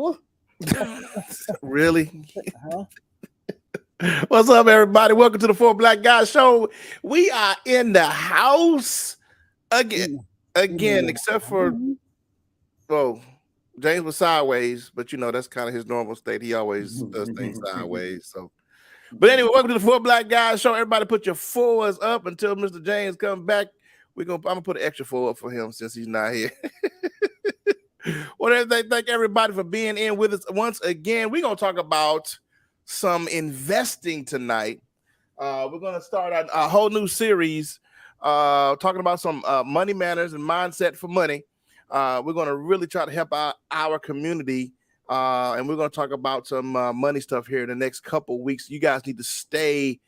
Iowa. Really? Huh? What's up, everybody? Welcome to the Four Black Guys Show. We are in the house again, except for, well, James was sideways, but you know that's kind of his normal state. He always does things sideways. So, but anyway, welcome to the Four Black Guys Show. Everybody, put your fours up until Mr. James comes back. I'm gonna put an extra four up for him since he's not here. Well, thank everybody for being in with us once again. We're gonna talk about some investing tonight. We're gonna start a whole new series talking about some money manners and mindset for money. We're gonna really try to help our community, and we're gonna talk about some money stuff here in the next couple weeks. You guys need to stay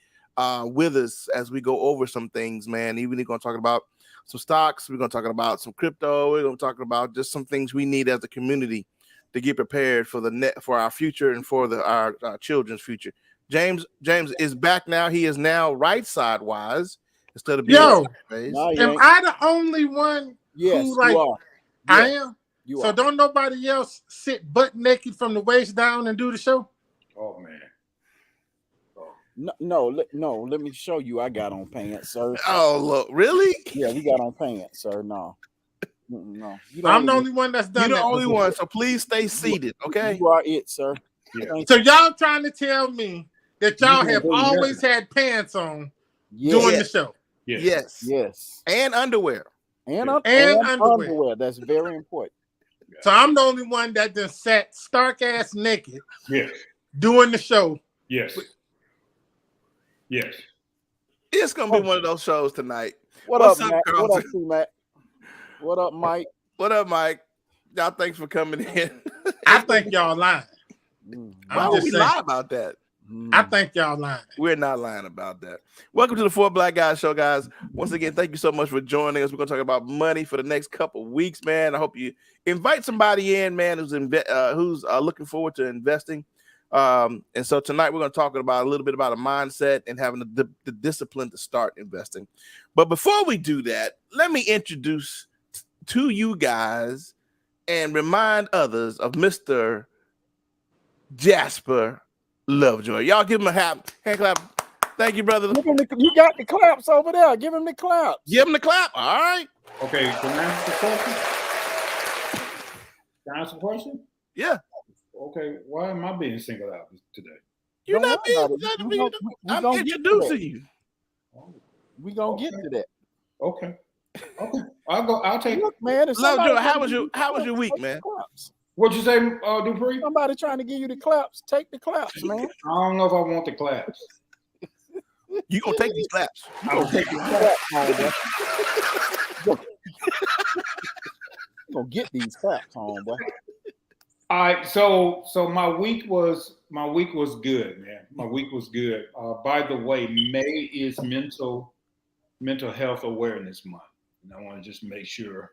with us as we go over some things, man. Even we're gonna talk about some stocks. We're gonna talk about some crypto. We're gonna talk about just some things we need as a community to get prepared for for our future and for our children's future. James is back now. He is now right side wise instead of being sideways. Am I the only one who like you are. I am? You so are. Don't nobody else sit butt naked from the waist down and do the show? Oh man. No. Let me show you. I got on pants, sir. Oh, look, really? Yeah, we got on pants, sir. No. I'm the only one that's done. You're the only one, so please stay seated, okay? You are it, sir. Yeah. So y'all trying to tell me that y'all have always had pants on during the show? Yes. And underwear. And underwear. That's very important. So I'm the only one that just sat stark ass naked. Yes. Doing the show. Yes. Yes. It's gonna be one of those shows tonight. What's up, Matt? What up, Matt? What up, Mike? What up, Mike? Y'all, thanks for coming in. I think y'all lying. Why would we lie about that? I think y'all lying. We're not lying about that. Welcome to the Four Black Guys Show, guys. Once again, thank you so much for joining us. We're gonna talk about money for the next couple weeks, man. I hope you invite somebody in, man, who's looking forward to investing. And so tonight we're going to talk about a little bit about a mindset and having the discipline to start investing. But before we do that, let me introduce to you guys and remind others of Mr. Jasper Lovejoy. Y'all give him a hand clap. Thank you, brother. You got the claps over there. Give him the claps. Give him the clap. All right. Okay, can I ask a question? Can I ask a question? Yeah. Okay, why am I being singled out today? You're not being. I'm introducing you. We're gonna get to that. Okay. I'll take it. Look, man. Lovejoy, how was your week, man? What'd you say, Dupree? Somebody trying to give you the claps. Take the claps, man. I don't know if I want the claps. You gonna take these claps? I'll take the claps. You're gonna get these claps on, boy. All right, so my week was good, man. My week was good. By the way, May is mental health awareness month, and I want to just make sure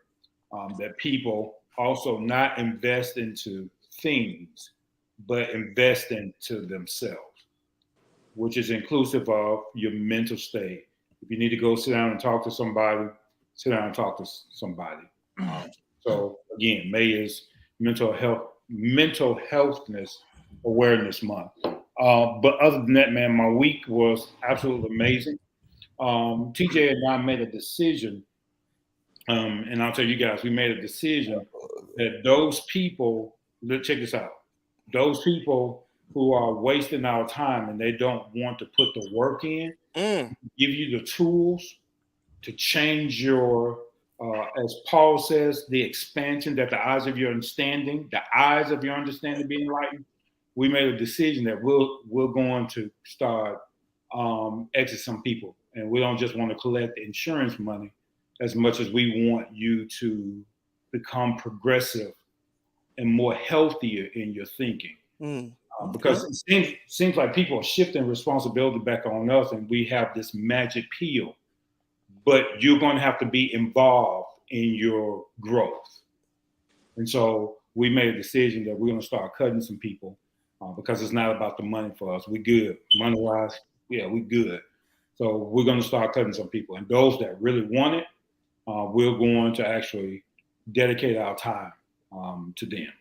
that people also not invest into things, but invest into themselves, which is inclusive of your mental state. If you need to go sit down and talk to somebody, sit down and talk to somebody. So again, May is mental healthness awareness month. But other than that, man, my week was absolutely amazing. TJ and I made a decision, and I'll tell you guys, we made a decision that those people, check this out, those people who are wasting our time and they don't want to put the work in, give you the tools to change your as Paul says, the expansion, that the eyes of your understanding being enlightened. We made a decision that we're going to start exit some people, and we don't just want to collect the insurance money as much as we want you to become progressive and more healthier in your thinking. Because it seems like people are shifting responsibility back on us, and we have this magic pill. But you're going to have to be involved in your growth. And so we made a decision that we're going to start cutting some people because it's not about the money for us. We good. Money-wise, yeah, we good. So we're going to start cutting some people. And those that really want it, we're going to actually dedicate our time to them.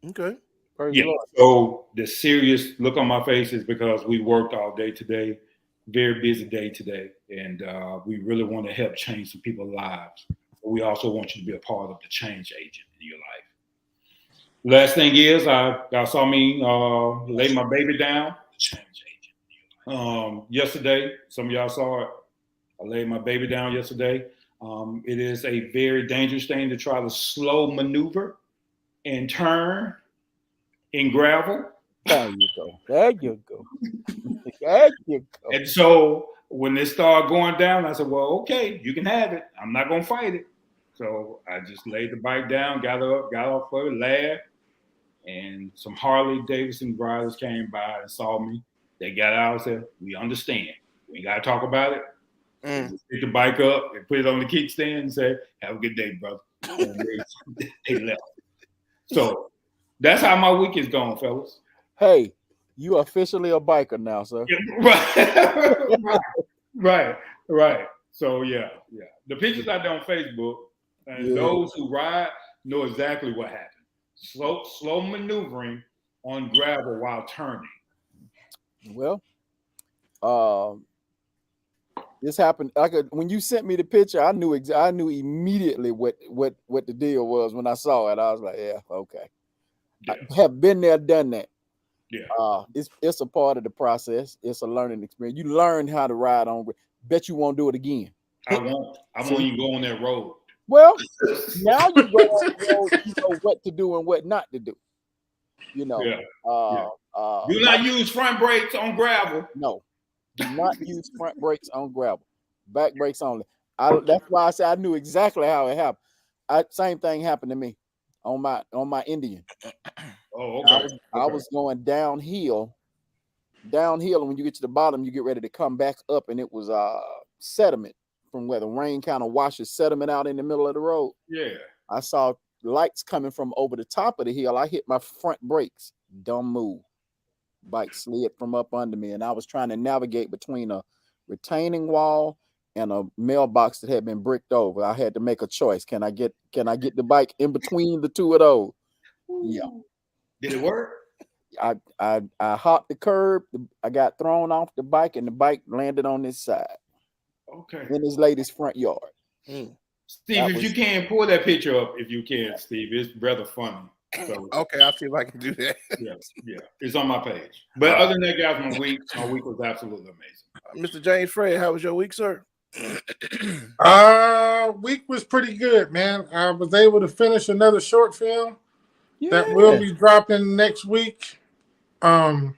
Okay. Praise Yeah. the Lord. So the serious look on my face is because we worked all day today, very busy day today, and we really want to help change some people's lives. But we also want you to be a part of the change agent in your life. Last thing is, y'all saw me lay my baby down. Change agent. Yesterday, some of y'all saw it. I laid my baby down yesterday. It is a very dangerous thing to try to slow maneuver and turn in gravel. There you go. There you go. There you go. And so when it started going down, I said, well, okay, you can have it. I'm not going to fight it. So I just laid the bike down, got up, got off of it, laughed, and some Harley Davidson riders came by and saw me. They got out and said, we understand. We got to talk about it. Just pick the bike up and put it on the kickstand and say, have a good day, brother. And they left. So that's how my week is going, fellas. Hey, you officially a biker now, sir. Yeah, right. So yeah. The pictures I do on Facebook, and those who ride know exactly what happened. Slow maneuvering on gravel while turning. Well, this happened. When you sent me the picture, I knew immediately what the deal was when I saw it. I was like, yeah, okay. Yeah. I have been there, done that. Yeah. It's a part of the process. It's a learning experience. You learn how to ride on. Bet you won't do it again. I won't even go on that road. Well, now you go on the road, you know what to do and what not to do. You know. Do not use front brakes on gravel. No, do not use front brakes on gravel. Back brakes only. That's why I said I knew exactly how it happened. Same thing happened to me on my Indian. Oh, okay. I was going downhill, and when you get to the bottom, you get ready to come back up, and it was sediment from where the rain kind of washes sediment out in the middle of the road. Yeah. I saw lights coming from over the top of the hill. I hit my front brakes. Dumb move. Bike slid from up under me, and I was trying to navigate between a retaining wall and a mailbox that had been bricked over. I had to make a choice. Can I get the bike in between the two of those? Yeah. Did it work? I hopped the curb. I got thrown off the bike, and the bike landed on this side. Okay. In his lady's front yard. Steve, you can pull that picture up, if you can, Steve. It's rather funny. So, Okay, I'll see if I can do that. yeah. It's on my page. But other than that, guys, my week was absolutely amazing. Mr. James Frey, how was your week, sir? Week was pretty good, man. I was able to finish another short film that will be dropping next week. That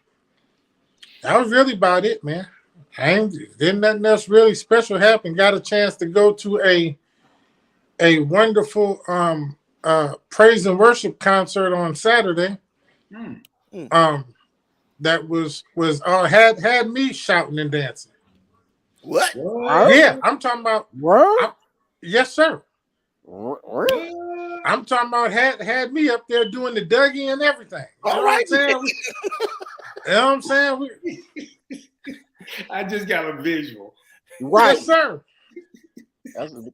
was really about it, man. Didn't nothing else really special happen. Got a chance to go to a wonderful praise and worship concert on Saturday. That was had me shouting and dancing. What? Yeah, I'm talking about. Yes, sir. I'm talking about had me up there doing the Dougie and everything. All right. You know what I'm saying? I just got a visual. Right. Yes, sir.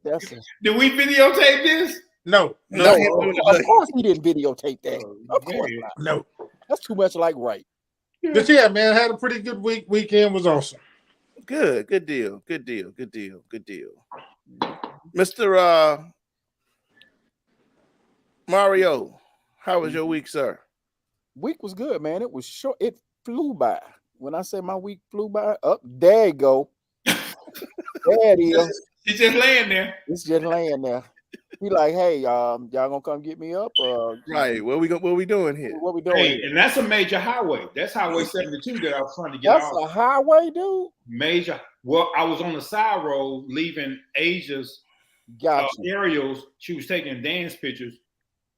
That's Did we videotape this? No. Of course we didn't videotape that. Of course not. No. That's too much like right. But yeah, man, had a pretty good week. Weekend was awesome. Good deal. Mr. Mario, how was your week, sir? Week was good, man. It was short. It flew by. When I say my week flew by, there you go. There it is. He's just laying there. It's just laying there. He like, hey, y'all gonna come get me up? Right. What we doing here? What we doing? Hey, and that's a major highway. That's Highway 72 that I was trying to get That's off. a highway, dude. Major. Well, I was on the side road leaving Asia's aerials. She was taking dance pictures,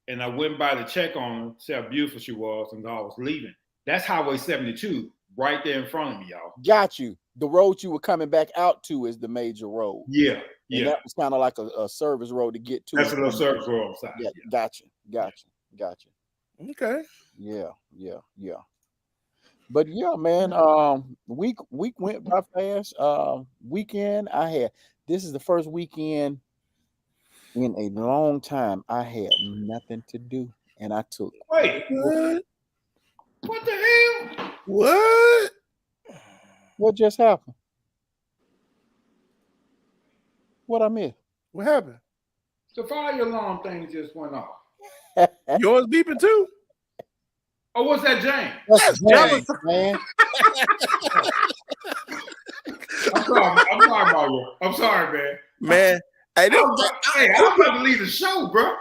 and I went by to check on her, see how beautiful she was, and I was leaving. That's Highway 72 right there in front of me, y'all. Got you. The road you were coming back out to is the major road. Yeah. And that was kind of like a service road to get to. That's a little service road side. Yeah, gotcha. Okay. Yeah. But yeah, man, week went by fast. Weekend this is the first weekend in a long time I had nothing to do. and I took. Wait, What? what the hell? What? What just happened? What I missed? What happened? The fire alarm thing just went off. Yours beeping too? Oh, what's that, James? That's James. James, man. I'm sorry, Mario. I'm sorry, man. Man, hey, I'm about to leave the show, bro.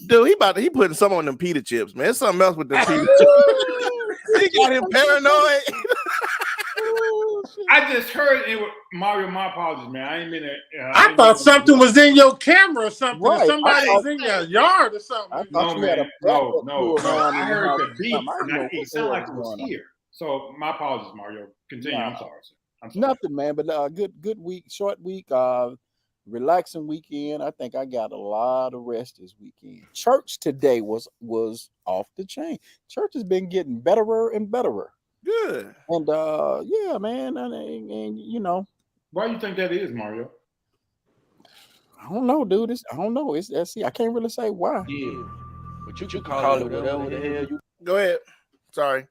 dude, he putting some on them pita chips, man. There's something else with them pita chips. He got him paranoid. I just heard it. Mario, my apologies, man. I ain't mean it. I thought something was in your camera or something. Right. Somebody was in your yard or something. I No, thought you had man. a No. backup crew around I in the heard house the or beat, something. I and didn't know it what sounded the like hell it was going on. here. So my apologies, Mario. Continue. Nah. I'm sorry, sir. I'm sorry. Nothing, man. But good week, short week, relaxing weekend. I think I got a lot of rest this weekend. Church today was off the chain. Church has been getting betterer and betterer. Good. And yeah, man, and you know, Why do you think that is, Mario? I don't know, dude. I don't know. I can't really say why. Yeah, but you can call it whatever the hell you. Go ahead. Sorry.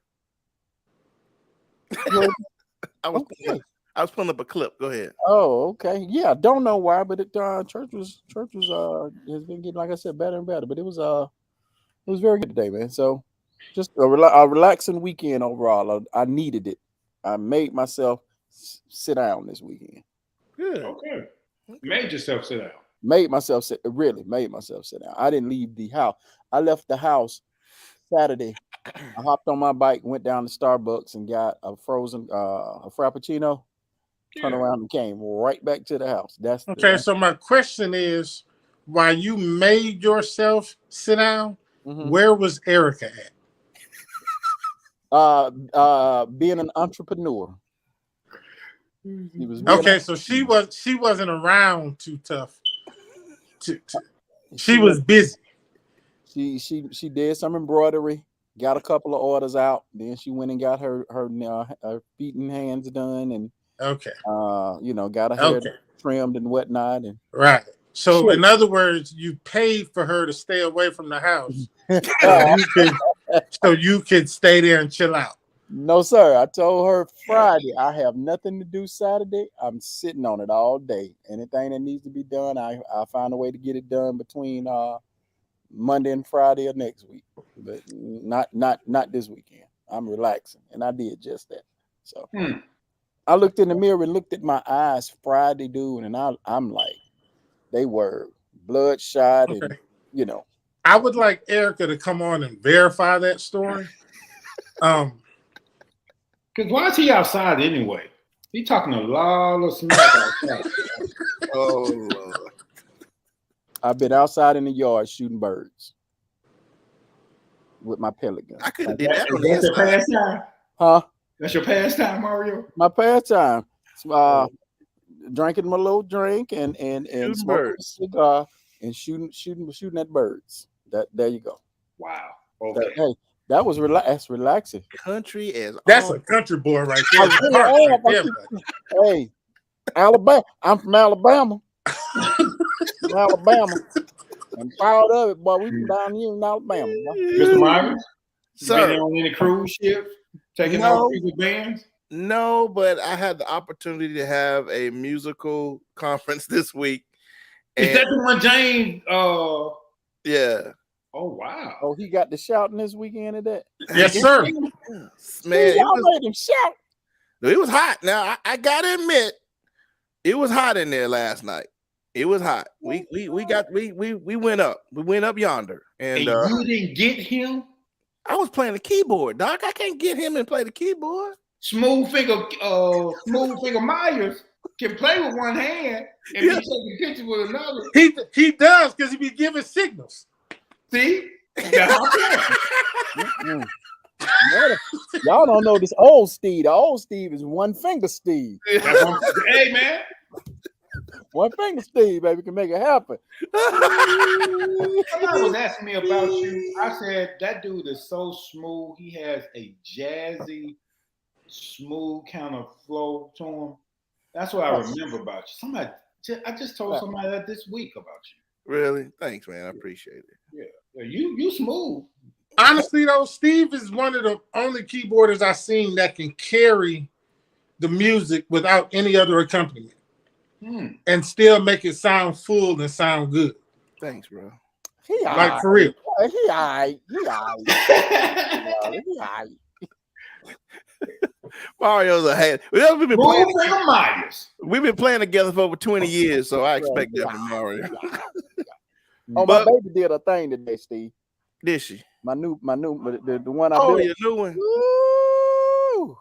I was pulling up a clip. Go ahead. Oh, okay. Yeah, don't know why, but church was has been getting, like I said, better and better. But it was very good today, man. So just a relaxing weekend overall. I needed it. I made myself sit down this weekend. Good. Okay. Made yourself sit down. Made myself sit down. I didn't leave the house. I left the house Saturday. I hopped on my bike, went down to Starbucks and got a frozen a frappuccino. Turned around and came right back to the house. Okay, so my question is, while you made yourself sit down, where was Erica at? Being an entrepreneur. She was Okay, so she wasn't around too tough. She was busy. She did some embroidery, got a couple of orders out. Then she went and got her feet and hands done, and okay, got her hair trimmed and whatnot. And right. So in other words, you paid for her to stay away from the house, so you could stay there and chill out. No, sir. I told her Friday I have nothing to do Saturday. I'm sitting on it all day. Anything that needs to be done, I find a way to get it done between Monday and Friday of next week, but not this weekend. I'm relaxing, and I did just that. So I looked in the mirror and looked at my eyes Friday, dude, and I'm like, they were bloodshot, and I would like Erica to come on and verify that story. Because why is he outside anyway? He talking a lot of smack outside. Oh Lord. I've been outside in the yard shooting birds with my pellet gun. I could have did that on the That's your inside. pastime? Huh? That's your pastime, Mario? My pastime. Drinking my little drink and smoking a cigar and shooting at birds. There you go. Wow. Okay. Hey, that was that's relaxing. Country as That's all. a country boy right I there. really am. Hey, Alabama. I'm from Alabama. From Alabama. I'm proud of it, boy. We from down here in Alabama. Boy. Mr. Myers? Sir. Been on any cruise ships? Taking out people's bands? No, but I had the opportunity to have a musical conference this week. Is that the one James? Yeah. Oh wow. Oh, he got the shouting this weekend at that? Yes, sir. Man, Y'all made him shout. it was hot. Now I gotta admit, it was hot in there last night. It was hot. We went up. We went up yonder. And you didn't get him? I was playing the keyboard, Doc. I can't get him and play the keyboard. Smooth finger Myers can play with one hand and be taking pictures with another. He does because he be giving signals. See? Y'all don't know this old Steve. The old Steve is one finger Steve. Hey man. One finger Steve, baby, can make it happen. Somebody was asking me about you. I said that dude is so smooth. He has a jazzy, smooth kind of flow to him. That's what I remember about you. I just told somebody that this week about you. Really? Thanks, man. I appreciate it. Yeah. Yeah, you smooth. Honestly, though, Steve is one of the only keyboarders I've seen that can carry the music without any other accompaniment and still make it sound full and sound good. Thanks, bro. He Like, for real. He alright. He alright. Mario's a hand. We've been playing together for over 20 years, so I expect that from Mario. Oh, my baby did a thing today, Steve. Did she? My new, the one I built. Oh, your new one. Woo!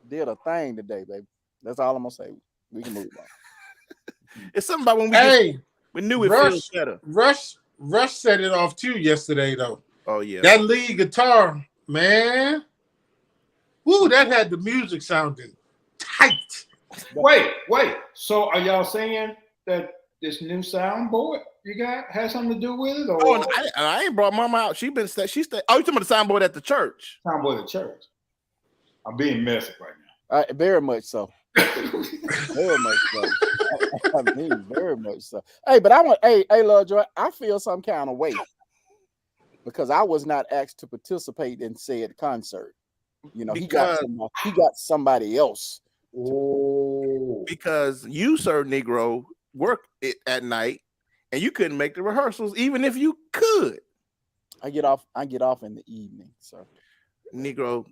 Did a thing today, baby. That's all I'm gonna say. We can move on. It's something about when we knew it feels better. Rush set it off too yesterday, though. Oh yeah, that lead guitar, man. Woo, that had the music sounding tight. Wait. So are y'all saying that this new soundboard you got has something to do with it? Or? Oh, I ain't brought Mama out. She stayed. Oh, you talking about the soundboard at the church? Soundboard at church. I'm being messy right now. Very much so. Very much so. I mean, very much so. Hey, but hey, Lovejoy, I feel some kind of way because I was not asked to participate in said concert. You know, he got somebody else. Oh, because you, sir, Negro, work it at night, and you couldn't make the rehearsals, even if you could. I get off in the evening, sir. Negro,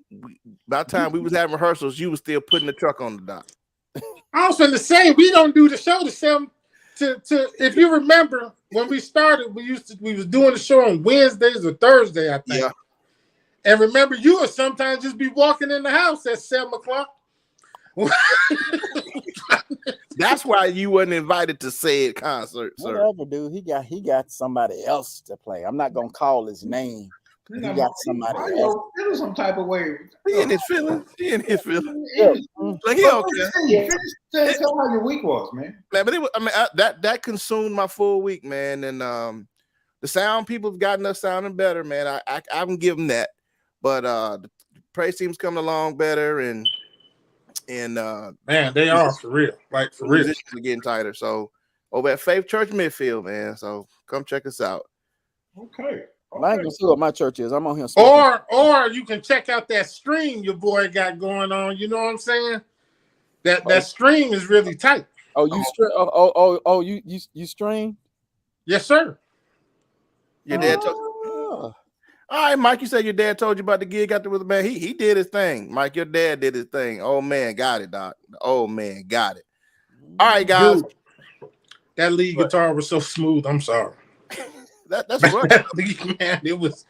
by the time we was having rehearsals, you was still putting the truck on the dock. I was going to say we don't do the show to if you remember when we started, we was doing the show on Wednesdays or Thursday, I think. Yeah. And remember, you would sometimes just be walking in the house at 7:00. That's why you wasn't invited to said concert, sir. Whatever, dude. He got somebody else to play. I'm not gonna call his name. He got somebody else. There was some type of way. He in his feelings. Yeah. Like he don't care. Tell how your week was, man. But that consumed my full week, man. And the sound people have gotten us sounding better, man. I can give them that. But the praise team's coming along better, and man, they are for real, like for real. We're getting tighter. So over at Faith Church Midfield, man. So come check us out. Okay. I ain't gonna see what my church is. I'm on here. Or you can check out that stream your boy got going on. You know what I'm saying? That stream is really tight. Oh, you you stream? Yes, sir. Your dad told you. All right, Mike, you said your dad told you about the gig out there with the man. He did his thing. Mike, your dad did his thing. Oh man, got it, Doc. Oh man, got it. All right, guys. Dude, that lead guitar was so smooth. I'm sorry. That's right. Man, it was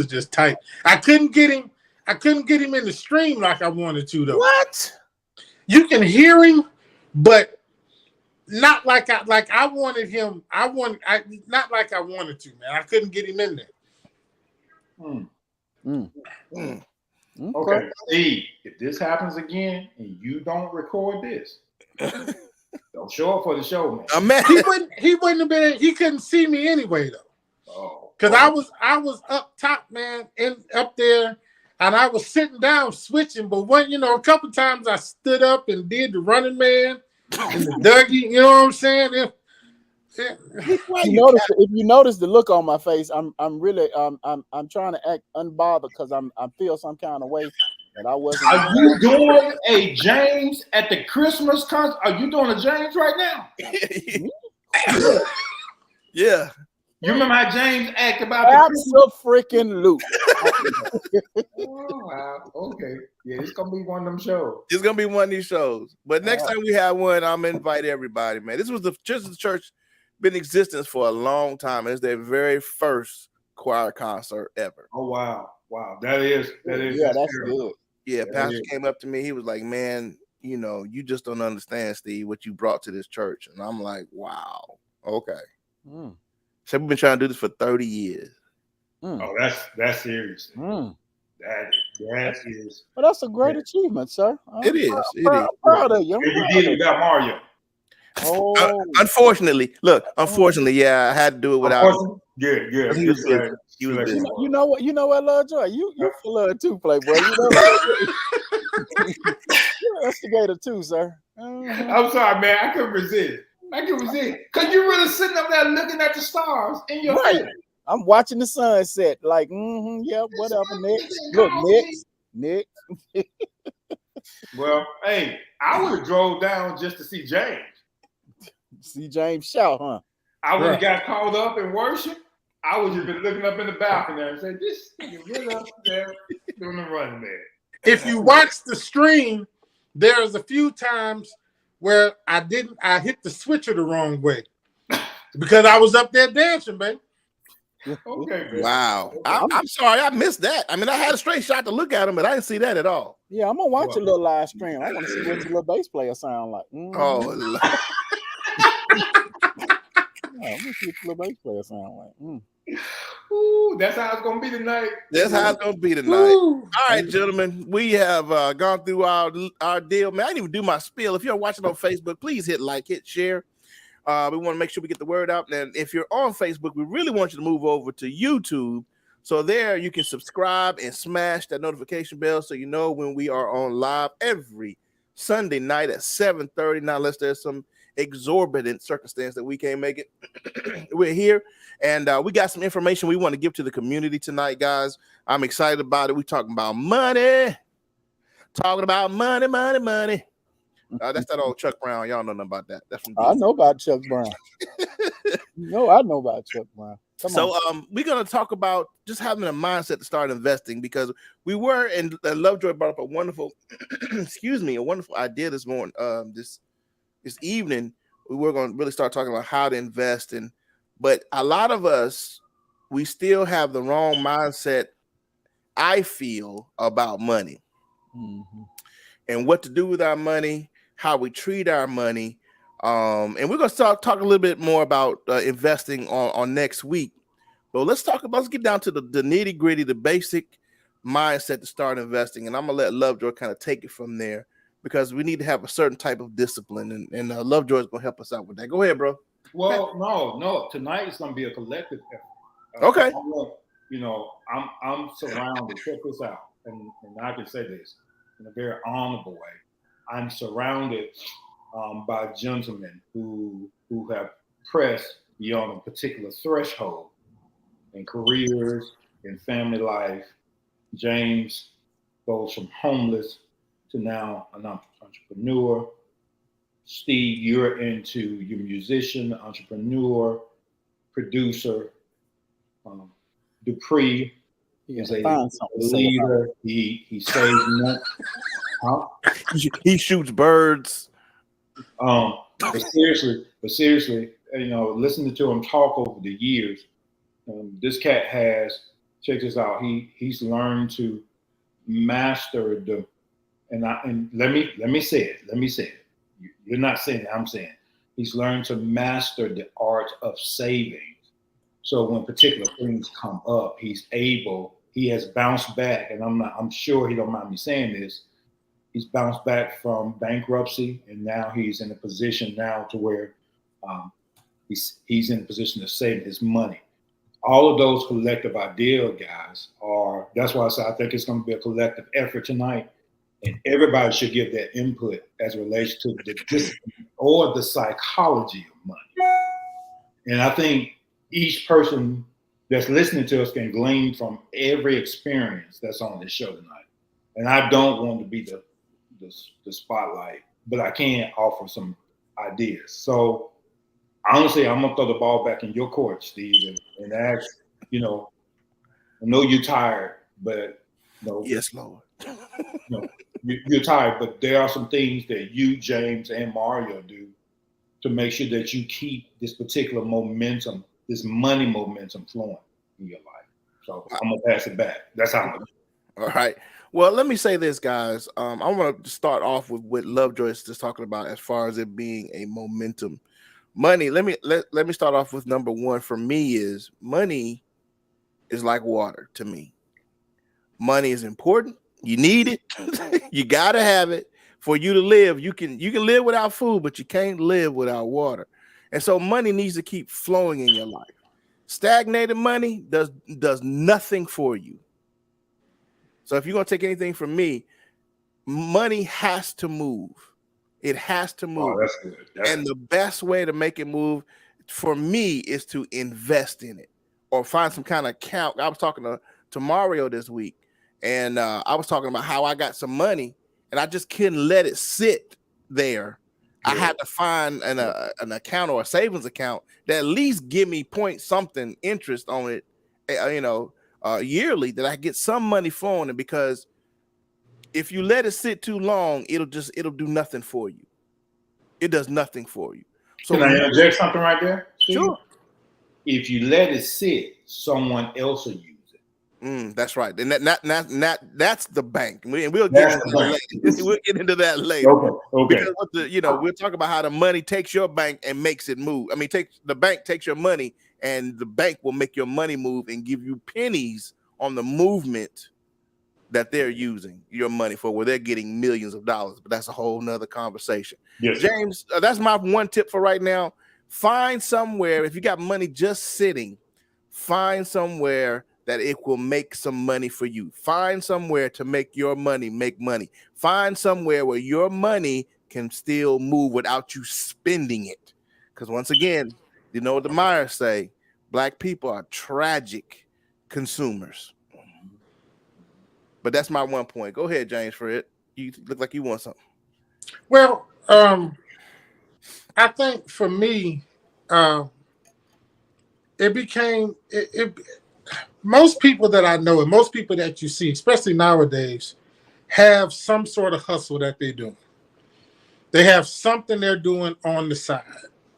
just tight. I couldn't get him in the stream like I wanted to, though. What? You can hear him, but not like I wanted him. Not like I wanted to, man. I couldn't get him in there. Okay, Steve, if this happens again and you don't record this, don't show up for the show, man. He wouldn't have been. He couldn't see me anyway, though. Because I was up top, man, and up there, and I was sitting down switching. But a couple times I stood up and did the running man and the Dougie. You know what I'm saying? If you notice the look on my face, I'm really I'm trying to act unbothered because I feel some kind of way that I wasn't. Are you doing a James at the Christmas concert? Are you doing a James right now? Yeah. You remember how James acted about Abso-freaking-lute. Oh, wow. Okay. Yeah, it's gonna be one of them shows. It's gonna be one of these shows. But next time we have one, I'm gonna invite everybody, man. This was the church been in existence for a long time. It's their very first choir concert ever. Oh wow. That is yeah, that's good. Yeah, pastor came up to me. He was like, man, you just don't understand, Steve, what you brought to this church. And I'm like, wow, okay. So we've been trying to do this for 30 years. Oh, that's serious. That is. Well, that's a great achievement, sir. It is. I'm proud of you. You did it without Mario. Oh, unfortunately, yeah, I had to do it without. Good. He was busy. You know what, Lovejoy? You feel love too, Playboy. You're an instigator too, sir. I'm sorry, man. I couldn't resist. Because you really sitting up there looking at the stars in your head. I'm watching the sunset. Like, yeah, whatever. Next, look, next. Well, hey, I would have drove down just to see James. See James shout, huh? I would have got caught up in worship. I would have been looking up in the balcony and said, "This nigga really up there doing the running man." If you watch the stream, there's a few times where I hit the switcher the wrong way because I was up there dancing, baby. Okay, man. Wow. I'm sorry, I missed that. I mean, I had a straight shot to look at him, but I didn't see that at all. Yeah, I'm gonna watch a little live stream. I want to see what your little bass player sound like. Oh, Lord. Yeah, I'm gonna see what your little bass player sound like. Ooh, that's how it's gonna be tonight. That's how it's gonna be tonight. Woo. All right, gentlemen, we have gone through our deal. Man, I didn't even do my spiel. If you're watching on Facebook, please hit like, hit share. We want to make sure we get the word out. And if you're on Facebook, we really want you to move over to YouTube. So there you can subscribe and smash that notification bell so you know when we are on live every Sunday night at 7:30. Now, unless there's some exorbitant circumstance that we can't make it, we're here. And we got some information we want to give to the community tonight, guys. I'm excited about it. We're talking about money. That's that old Chuck Brown. Y'all know nothing about that. That's from I know about Chuck Brown. No, I know about Chuck Brown. We're going to talk about just having a mindset to start investing because we were, and Lovejoy brought up a wonderful, a wonderful idea this morning, this evening. We were going to really start talking about how to invest but a lot of us, we still have the wrong mindset, I feel, about money and what to do with our money, how we treat our money. And we're going to talk a little bit more about investing on next week. But let's get down to the nitty gritty, the basic mindset to start investing. And I'm going to let Lovejoy kind of take it from there because we need to have a certain type of discipline. And Lovejoy is going to help us out with that. Go ahead, bro. Well, no. Tonight is going to be a collective effort. Okay. I'm surrounded. Check this out, and I can say this in a very honorable way. I'm surrounded by gentlemen who have pressed beyond a particular threshold in careers, in family life. James goes from homeless to now an entrepreneur. Steve, you're musician, entrepreneur, producer. Dupree is a leader. He saves money. Huh? He shoots birds. But seriously, listening to him talk over the years, this cat has, check this out. He's learned to master and let me say it. You're not saying it, I'm saying it. He's learned to master the art of savings. So when particular things come up, he has bounced back, and I'm sure he don't mind me saying this. He's bounced back from bankruptcy, and now he's in a position now to where he's in a position to save his money. All of those collective ideas, guys, that's why I say I think it's going to be a collective effort tonight. And everybody should give their input as it relates to the discipline or the psychology of money. And I think each person that's listening to us can glean from every experience that's on this show tonight. And I don't want to be the spotlight, but I can offer some ideas. So honestly, I'm gonna throw the ball back in your court, Steve, and ask, I know you're tired, but yes, Lord. You're tired, but there are some things that you, James, and Mario do to make sure that you keep this particular momentum, this money momentum flowing in your life. So I'm gonna pass it back. That's how I'm gonna do it. All right. Well, let me say this, guys. I want to start off with what Lovejoy is just talking about as far as it being a momentum. Money. Let me start off with number one for me is money is like water to me. Money is important. You need it. You gotta have it for you to live. You can live without food, but you can't live without water. And so money needs to keep flowing in your life. Stagnated money does nothing for you. So if you're gonna take anything from me, money has to move. It has to move. Oh, that's good. And the best way to make it move for me is to invest in it or find some kind of account. I was talking to Mario this week, and I was talking about how I got some money and I just couldn't let it sit there. I had to find an account or a savings account that at least give me point something interest on it, yearly, that I get some money for it. Because if you let it sit too long, it'll do nothing for you. It does nothing for you. So can I interject something right there? Sure. If you let it sit, someone else will use it. That's right. And that's the bank. We'll get into that later. Okay. Because we'll talk about how the money takes your bank and makes it move. I mean, the bank takes your money, and the bank will make your money move and give you pennies on the movement that they're using your money for, where they're getting millions of dollars. But that's a whole nother conversation. Yes, James, that's my one tip for right now. Find somewhere, if you got money just sitting, find somewhere that it will make some money for you. Find somewhere to make your money make money. Find somewhere where your money can still move without you spending it. Because once again, you know what the Myers say, Black people are tragic consumers. But that's my one point. Go ahead, James, for it. You look like you want something. Well, I think for me, it became most people that I know and most people that you see, especially nowadays, have some sort of hustle that they do. They have something they're doing on the side.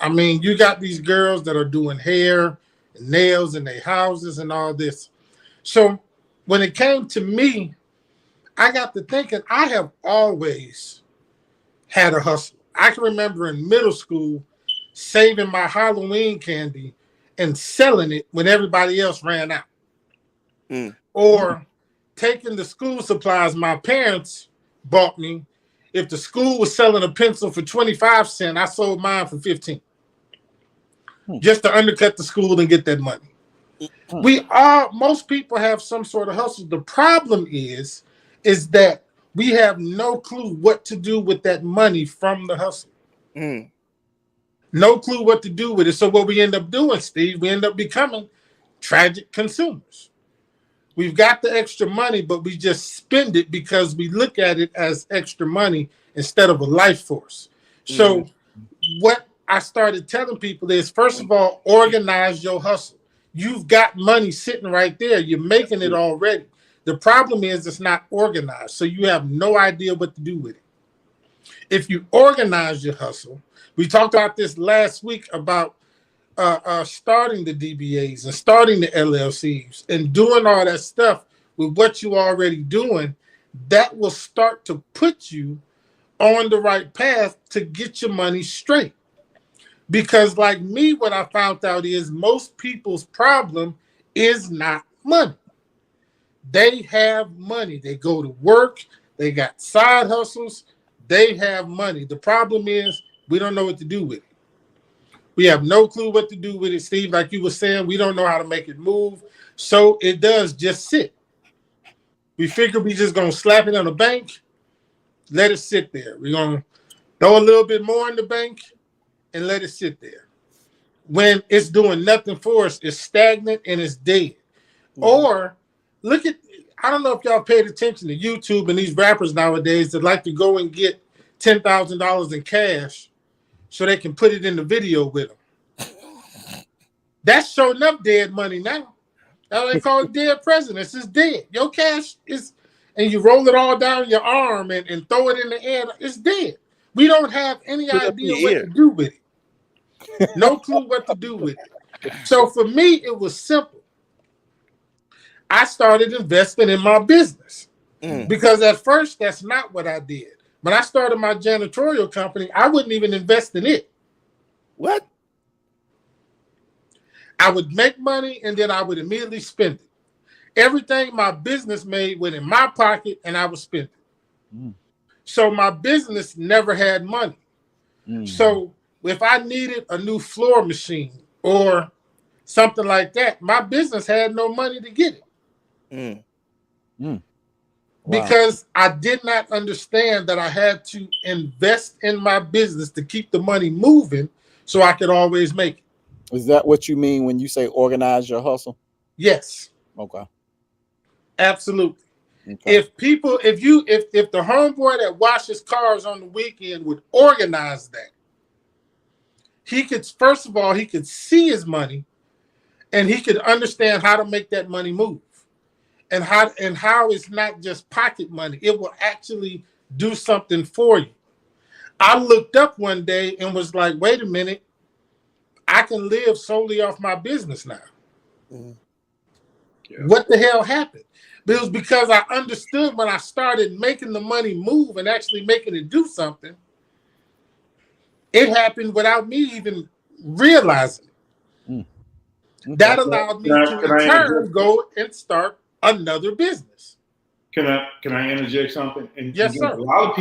I mean, you got these girls that are doing hair and nails in their houses and all this. So when it came to me, I got to thinking, I have always had a hustle. I can remember in middle school saving my Halloween candy and selling it when everybody else ran out. Or taking the school supplies my parents bought me. If the school was selling a pencil for 25 cents, I sold mine for 15. Just to undercut the school and get that money. Most people have some sort of hustle. The problem is that we have no clue what to do with that money from the hustle. No clue what to do with it. So what we end up doing, Steve, we end up becoming tragic consumers. We've got the extra money, but we just spend it because we look at it as extra money instead of a life force. So what I started telling people is, first of all, organize your hustle. You've got money sitting right there. You're making it already. The problem is it's not organized, so you have no idea what to do with it. If you organize your hustle, we talked about this last week about starting the DBAs and starting the LLCs and doing all that stuff with what you're already doing, that will start to put you on the right path to get your money straight. Because like me, what I found out is most people's problem is not money. They have money. They go to work. They got side hustles. They have money. The problem is we don't know what to do with it. We have no clue what to do with it, Steve. Like you were saying, we don't know how to make it move. So it does just sit. We figure we just going to slap it on the bank, let it sit there. We're going to throw a little bit more in the bank and let it sit there. When it's doing nothing for us, it's stagnant and it's dead. Or look at, I don't know if y'all paid attention to YouTube and these rappers nowadays that like to go and get $10,000 in cash so they can put it in the video with them. That's showing up dead money now. That's they call it dead presidents. It's dead. Your cash is, and you roll it all down your arm and throw it in the air. It's dead. We don't have any idea what to do with it. No clue what to do with it. So for me, it was simple. I started investing in my business because at first that's not what I did. When I started my janitorial company, I wouldn't even invest in it. What? I would make money and then I would immediately spend it. Everything my business made went in my pocket and I would spend it. So my business never had money. So if I needed a new floor machine or something like that, my business had no money to get it. Because I did not understand that I had to invest in my business to keep the money moving so I could always make it. Is that what you mean when you say organize your hustle? Yes, Okay. absolutely. Okay. If the homeboy that washes cars on the weekend would organize that, he could, first of all, he could see his money and he could understand how to make that money move. And how it's not just pocket money. It will actually do something for you. I looked up one day and was like, wait a minute, I can live solely off my business now. Yeah. What the hell happened? But it was because I understood when I started making the money move and actually making it do something, it happened without me even realizing it. Okay. That allowed me to Can in I turn interject? go and start another business. Can I interject something? And Yes, again, sir. a lot of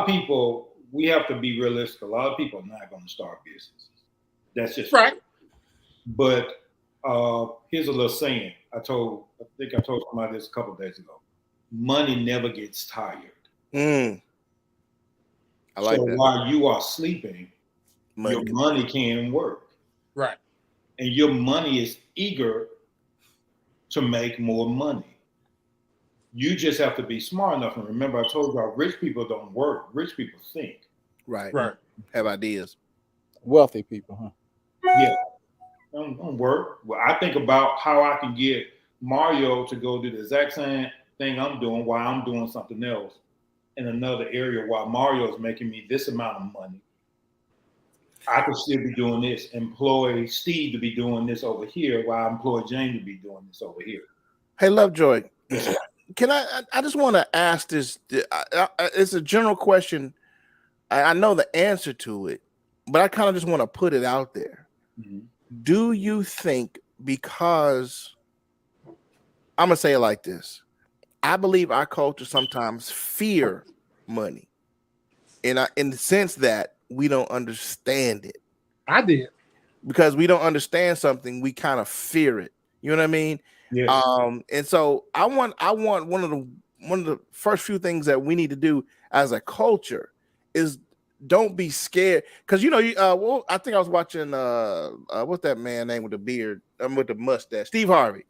people, we have to be realistic. A lot of people are not going to start businesses. That's just Right. But here's a little saying. I think I told somebody this a couple of days ago. Money never gets tired. I like So that. while you are sleeping, your money can work. Right. And your money is eager to make more money. You just have to be smart enough. And remember, I told y'all, rich people don't work. Rich people think. Right. Right. Have ideas. Wealthy people, huh? Yeah. Don't work. Well, I think about how I can get Mario to go do the exact same thing I'm doing while I'm doing something else in another area while Mario is making me this amount of money. I could still be doing this, employ Steve to be doing this over here while I employ Jane to be doing this over here. Hey, Lovejoy, can I just want to ask this. It's a general question. I know the answer to it, but I kind of just want to put it out there. Mm-hmm. Do you think, because I'm going to say it like this, I believe our culture sometimes fear money in the sense that we don't understand it. I did. Because we don't understand something, we kind of fear it. You know what I mean? Yeah. And so I want one of the first few things that we need to do as a culture is don't be scared. Because well, I think I was watching what's that man name with the beard, with the mustache, Steve Harvey,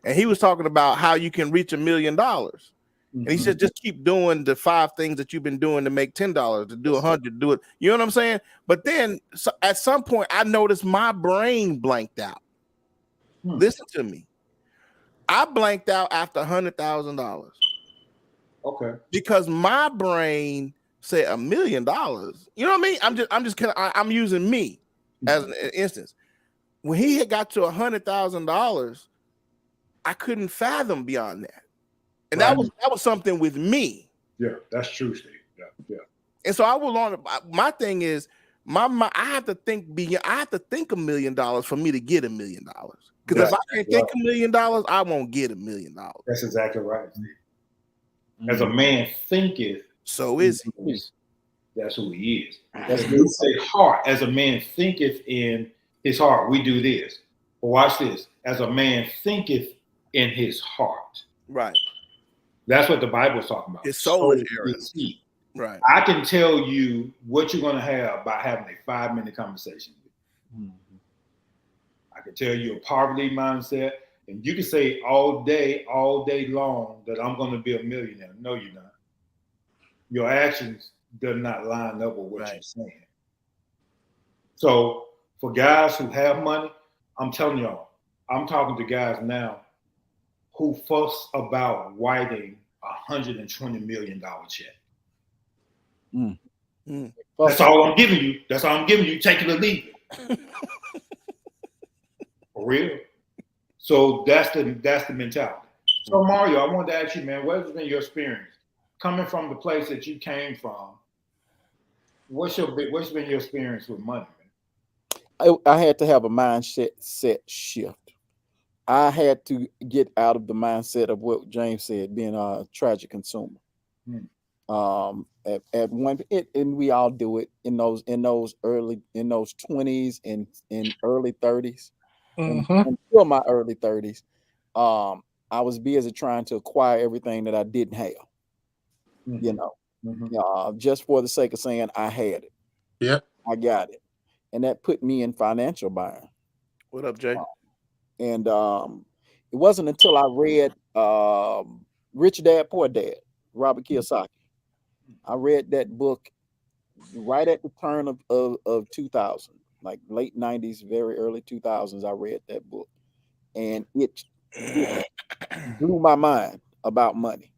and he was talking about how you can reach $1 million. And he said, just keep doing the 5 things that you've been doing to make $10, to do 100, do it. You know what I'm saying? But then at some point, I noticed my brain blanked out. Listen to me. I blanked out after $100,000. Okay. Because my brain said $1 million. You know what I mean? I'm using me as an instance. When he had got to $100,000, I couldn't fathom beyond that. And that was something with me. Yeah, that's true, Steve. Yeah. And so I will learn. My thing is, I have to think beyond. I have to think $1 million for me to get $1 million. Because if I can't think $1 million, I won't get $1 million. That's exactly right, Steve. As a man thinketh, so is he. That's who he is. As we say heart, as a man thinketh in his heart, we do this. But watch this. As a man thinketh in his heart. Right. That's what the Bible is talking about. His soul is he. Right. I can tell you what you're going to have by having a 5-minute conversation. I can tell you a poverty mindset, and you can say all day long that I'm going to be a millionaire. No, you're not. Your actions do not line up with what you're saying. So for guys who have money, I'm telling y'all, I'm talking to guys now who fuss about writing $120 million check. That's all I'm giving you. That's all I'm giving you. Take it or leave it. For real. So that's the mentality. So Mario, I wanted to ask you, man, what's been your experience coming from the place that you came from? What's been your experience with money, man? I had to have a mindset shift. I had to get out of the mindset of what James said, being a tragic consumer. At one, and we all do it in those 20s and in early 30s. Until my early 30s, I was busy trying to acquire everything that I didn't have. Just for the sake of saying I had it. Yep, I got it, and that put me in financial bind. What up, Jay? And it wasn't until I read Rich Dad Poor Dad, Robert Kiyosaki. I read that book right at the turn of 2000, like late 90s, very early 2000s. I read that book, and it blew my mind about money,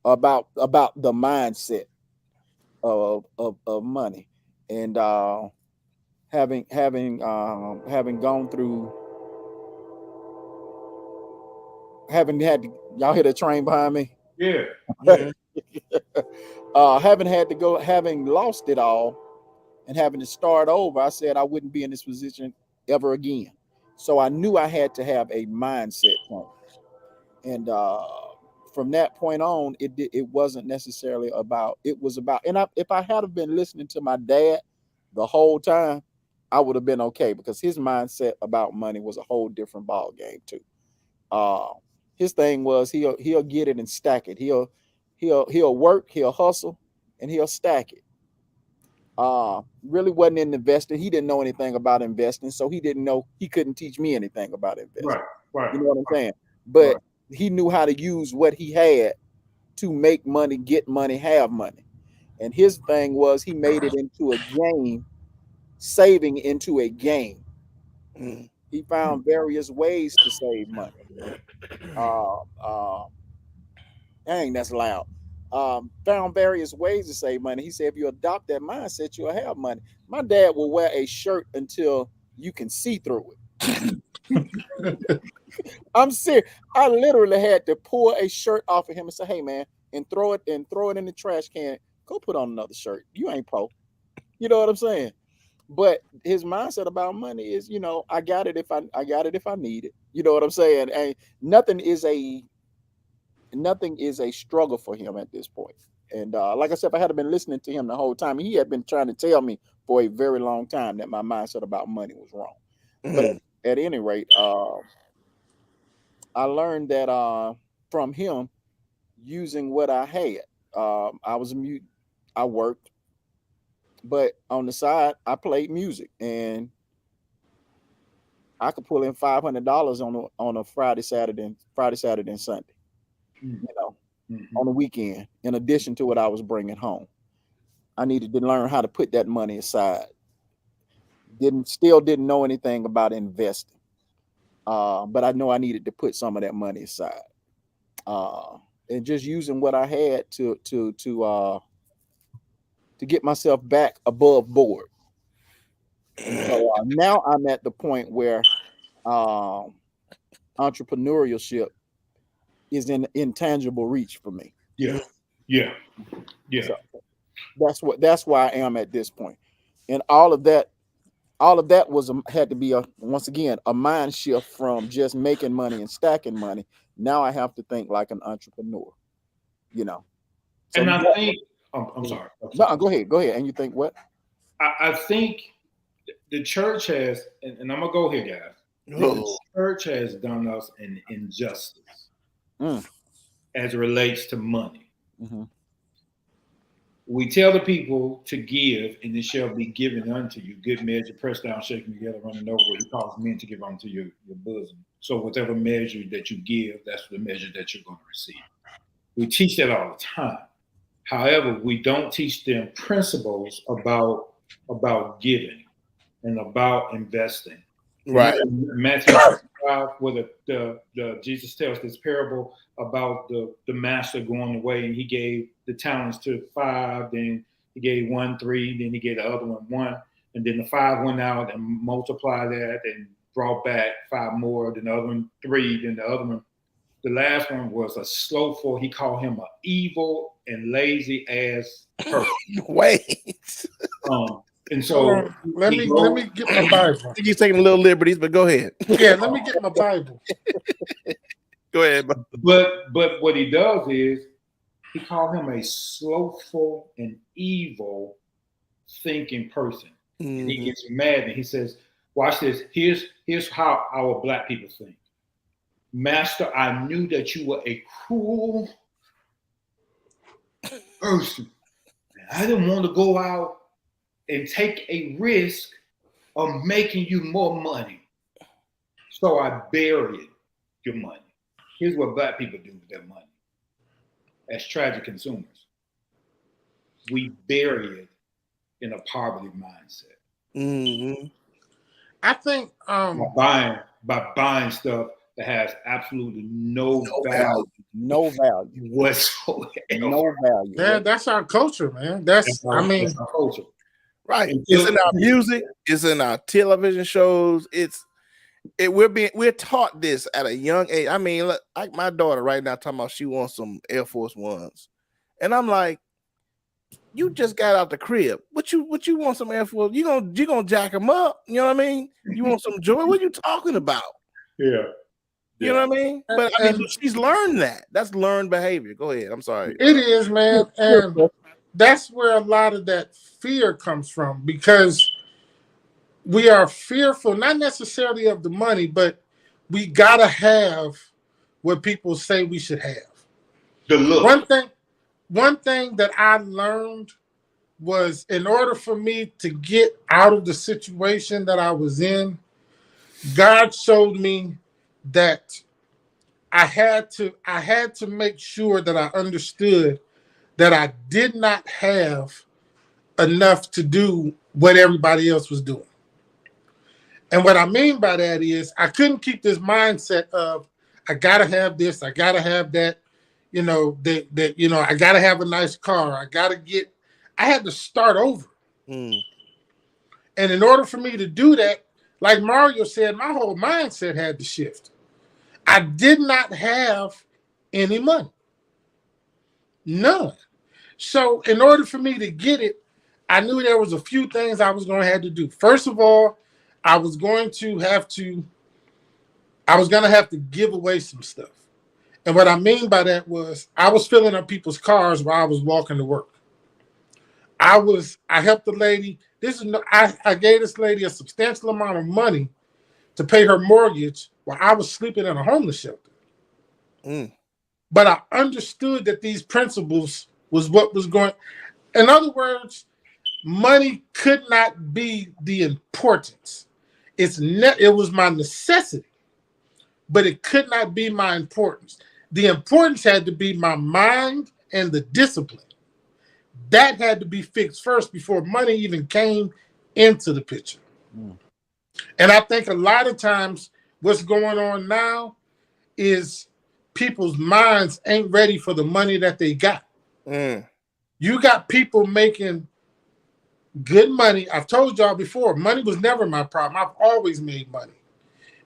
about the mindset of money, and having gone through, having had to, y'all hear the train behind me? Yeah. Having lost it all and having to start over, I said I wouldn't be in this position ever again. So I knew I had to have a mindset change. And from that point on, it wasn't necessarily about, it was about, and if I had have been listening to my dad the whole time, I would have been okay, because his mindset about money was a whole different ball game too. His thing was he'll get it and stack it. He'll work, he'll hustle, and he'll stack it. Really wasn't in investing. He didn't know anything about investing, so he couldn't teach me anything about investing. Right. You know what I'm saying? But he knew how to use what he had to make money, get money, have money. And his thing was he made it into a game, saving into a game. He found various ways to save money. Dang, that's loud. Found various ways to save money. He said, if you adopt that mindset, you'll have money. My dad will wear a shirt until you can see through it. I'm serious. I literally had to pull a shirt off of him and say, hey man, and throw it in the trash can. Go put on another shirt. You ain't pro. You know what I'm saying? But his mindset about money is, I got it if I need it. You know what I'm saying? And nothing is a struggle for him at this point. And like I said, if I had been listening to him the whole time, he had been trying to tell me for a very long time that my mindset about money was wrong. But at any rate, I learned that from him, using what I had. I was a mute. I worked, but on the side, I played music, and I could pull in $500 on a Friday, Saturday, and Sunday. On the weekend, in addition to what I was bringing home. I needed to learn how to put that money aside. Still didn't know anything about investing, but I know I needed to put some of that money aside, and just using what I had to get myself back above board. So now I'm at the point where entrepreneurship is in intangible reach for me. Yeah. So that's why I am at this point. And all of that had to be once again a mind shift from just making money and stacking money. Now I have to think like an entrepreneur. So and I think I'm sorry. No, go ahead. And you think what? I think the church has, and I'm gonna go here, guys. The church has done us an injustice as it relates to money. Mm-hmm. We tell the people to give, and it shall be given unto you. Good measure, pressed down, shaken together, running over. He calls men to give unto your bosom. So whatever measure that you give, that's the measure that you're going to receive. We teach that all the time. However, we don't teach them principles about giving and about investing. Right. Matthew 5, where the Jesus tells this parable about the master going away, and he gave the talents to 5, then he gave 1 3, then he gave the other one 1, and then the 5 went out and multiplied that and brought back 5 more, then the other one 3, then the other one. The last one was a slowful. He called him an evil and lazy ass person. Wait. And so let me get my Bible. I think he's taking little liberties, but go ahead. Yeah, let me get my Bible. Go ahead. But what he does is he called him a slowful and evil thinking person. Mm-hmm. And he gets mad and he says, watch this. Here's how our black people think. Master, I knew that you were a cruel person. I didn't want to go out and take a risk of making you more money. So I buried your money. Here's what black people do with their money. As tragic consumers, we bury it in a poverty mindset. Mm-hmm. I think by buying stuff that has absolutely no value No value. whatsoever. No value. yeah, that's our culture, man. That's our culture. Right. Until- It's in our music, it's in our television shows. We're taught this at a young age. I mean, look, like my daughter right now talking about she wants some Air Force Ones. And I'm like, you just got out the crib. What you want some Air Force? You gonna jack them up? You know what I mean? You want some joy? What are you talking about? Yeah. You know what I mean? But I mean, she's learned that. That's learned behavior. Go ahead. I'm sorry. It is, man. And that's where a lot of that fear comes from, because we are fearful, not necessarily of the money, but we gotta have what people say we should have. The look. One thing that I learned was, in order for me to get out of the situation that I was in, God showed me that I had to make sure that I understood that I did not have enough to do what everybody else was doing. And what I mean by that is, I couldn't keep this mindset of, I gotta have this, I gotta have that, I gotta have a nice car, I had to start over. Mm. And in order for me to do that, like Mario said, my whole mindset had to shift. I did not have any money. None. So in order for me to get it, I knew there was a few things I was going to have to do. First of all, I was going to have to give away some stuff. And what I mean by that was, I was filling up people's cars while I was walking to work. I helped the lady. I gave this lady a substantial amount of money to pay her mortgage while I was sleeping in a homeless shelter. Mm. But I understood that these principles was what was going. In other words, money could not be the importance. It was my necessity, but it could not be my importance. The importance had to be my mind and the discipline. That had to be fixed first before money even came into the picture. Mm. And I think a lot of times what's going on now is people's minds ain't ready for the money that they got. Mm. You got people making good money. I've told y'all before, money was never my problem. I've always made money.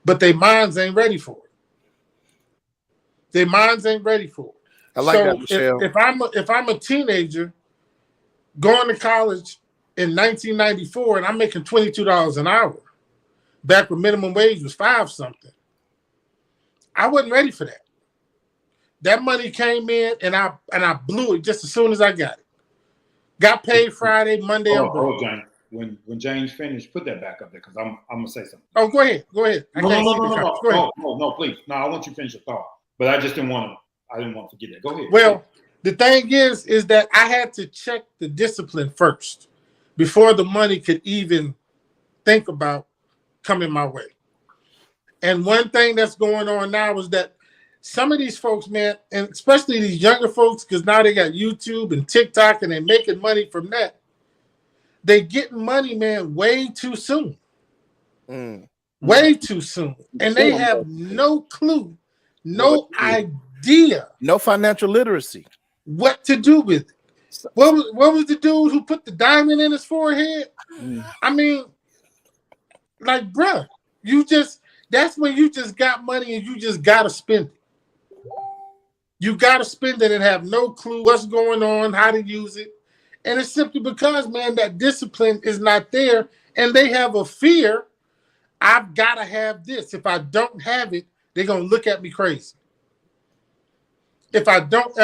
But their minds ain't ready for it. Their minds ain't ready for it. I like that, Michelle. If I'm a teenager going to college in 1994 and I'm making $22 an hour, back when minimum wage was $5 something, I wasn't ready for that. That money came in and I blew it just as soon as I got it. Got paid Friday, Monday. James. When James finished, put that back up there, because I'm gonna say something. Oh, go ahead. Go ahead. No, please. No, I want you to finish your thought. But I didn't want to forget that. Go ahead. Well, the thing is that I had to check the discipline first before the money could even think about coming my way. And one thing that's going on now is that some of these folks, man, and especially these younger folks, because now they got YouTube and TikTok and they're making money from that, they getting money, man, way too soon. Mm. Way too soon. And they have no clue, no idea. No financial literacy. What to do with it. What was the dude who put the diamond in his forehead? Mm. I mean, like, bruh, that's when you just got money and you just got to spend it. You got to spend it and have no clue what's going on, how to use it. And it's simply because, man, that discipline is not there. And they have a fear, I've got to have this. If I don't have it, they're going to look at me crazy. If I don't,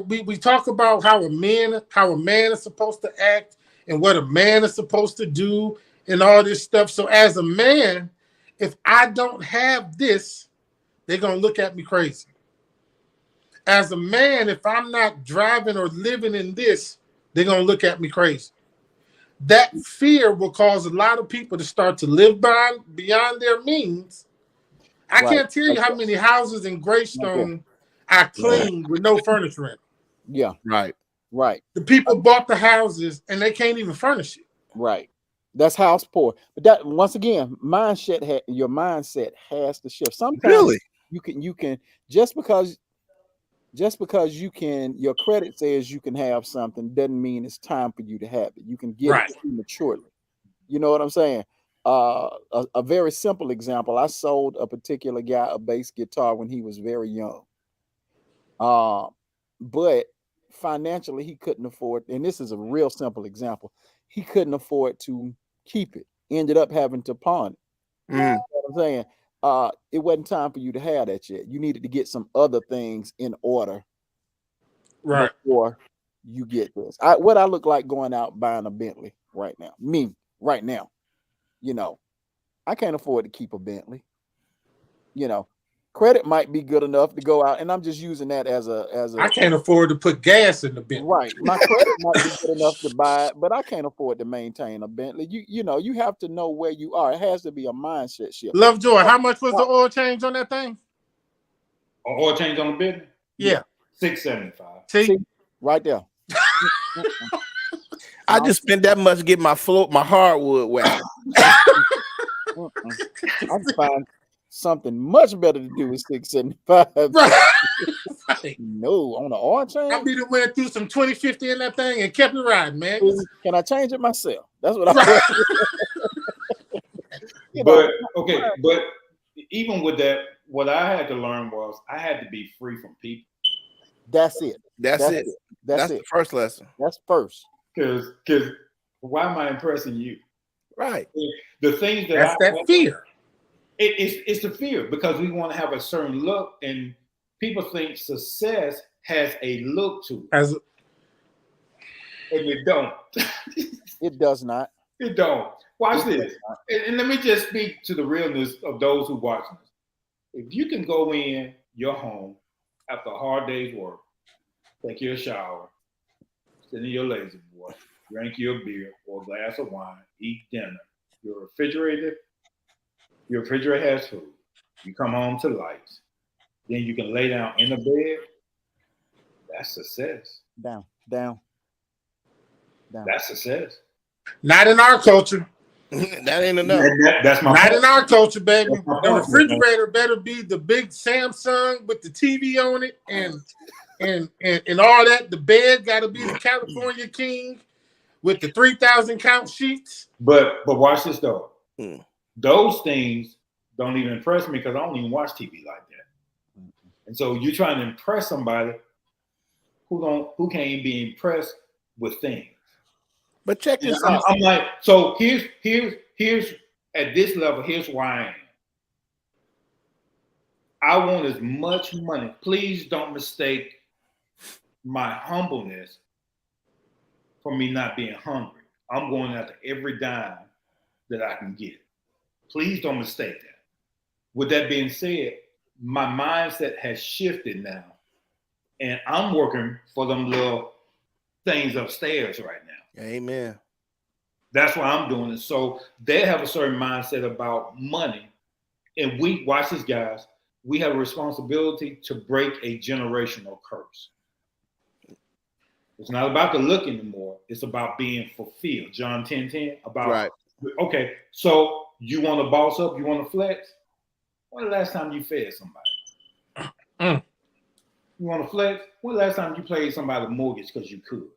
we talk about how a man is supposed to act and what a man is supposed to do and all this stuff. So as a man, if I don't have this, they're going to look at me crazy. As a man, if I'm not driving or living in this, they're going to look at me crazy. That fear will cause a lot of people to start to live beyond their means I Right. can't tell you how many houses in Greystone I cleaned with no furniture in it. Yeah, Right. right, The people bought the houses and they can't even furnish it. right. That's house poor. But that once again, your mindset has to shift. Sometimes Really? you can just because your credit says you can have something doesn't mean it's time for you to have it. You can get Right. it prematurely. You know what I'm saying? A very simple example. I sold a particular guy a bass guitar when he was very young. But financially he couldn't afford, and this is a real simple example. He couldn't afford to keep it. Ended up having to pawn it. Mm. You know what I'm saying? It wasn't time for you to have that yet. You needed to get some other things in order Right. before you get this. What I look like going out buying a Bentley right now. Me right now. You know, I can't afford to keep a Bentley. You know, credit might be good enough to go out, and I'm just using that as a I can't afford to put gas in the Bentley. right. My credit might be good enough to buy it, but I can't afford to maintain a Bentley. You know, you have to know where you are. It has to be a mindset shift. Lovejoy, how much was the oil change on that thing? Oil change on the business? Yeah. $675. See? Right there. I just spent that much to get my hardwood wet. I can find something much better to do with 675. Right. No, on the oil I change. be the went through some 2050 in that thing and kept it riding, man. Can I change it myself? That's what I But okay, but even with that, what I had to learn was I had to be free from people. That's it. That's it. That's the it. first lesson. That's first. Because why am I impressing you? Right. The things that That's that fear. It's the fear because we want to have a certain look, and people think success has a look to it, and it don't. It does not. It don't. Watch It this, does not. and let me just speak to the realness of those who watch this. If you can go in your home after a hard day's work, take your shower, sit in your lazy boy, drink your beer or a glass of wine, eat dinner, your refrigerator has food. You come home to lights. Then you can lay down in the bed. That's success. Down. That's success. Not in our culture. That ain't enough. That's my Not point. in our culture, baby. That's my The point, refrigerator better be the big Samsung with the TV on it and all that. The bed got to be the California King with the 3,000 count sheets. But watch this though. Hmm. Those things don't even impress me because I don't even watch TV like that. And so you're trying to impress somebody who can't even be impressed with things. But check this I'm, out. I'm like, so here's at this level, here's why I am. I want as much money. Please don't mistake my humbleness for me not being hungry. I'm going after every dime that I can get. Please don't mistake that. With that being said, my mindset has shifted now, and I'm working for them little things upstairs right now. Amen. That's why I'm doing it. So they have a certain mindset about money. And we, watch this, guys, we have a responsibility to break a generational curse. It's not about the look anymore. It's about being fulfilled. John 10:10, about, Right. Okay, so you want to boss up, you want to flex? When the last time you fed somebody? You want to flex? When the last time you paid somebody a mortgage because you could?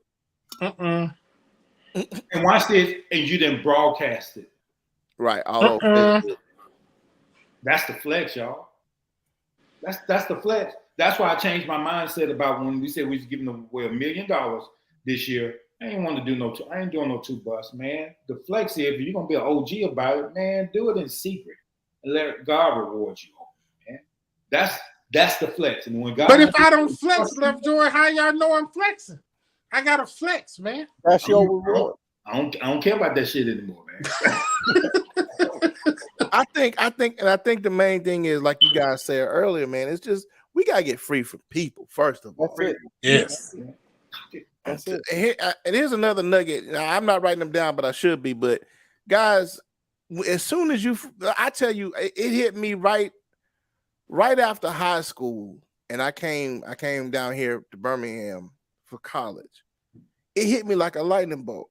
And watch this, and you didn't broadcast it. Right. All over. That's the flex, y'all. That's the flex. That's why I changed my mindset about when we said we was giving away $1 million this year. I ain't want to do I ain't doing no 2 bucks, man. The flex is, if you're gonna be an OG about it, man, do it in secret and let God reward you, man. That's the flex. And when God, But if I don't flex, Lovejoy, how y'all know I'm flexing? I gotta flex, man. That's your reward. I don't care about that shit anymore, man. I think the main thing is, like you guys said earlier, man, it's just we gotta get free from people, first of all. That's it. Yes. That's it. And here's another nugget. Now, I'm not writing them down, but I should be. But guys, as soon as I tell you, it hit me right right after high school, and I came down here to Birmingham for college. It hit me like a lightning bolt.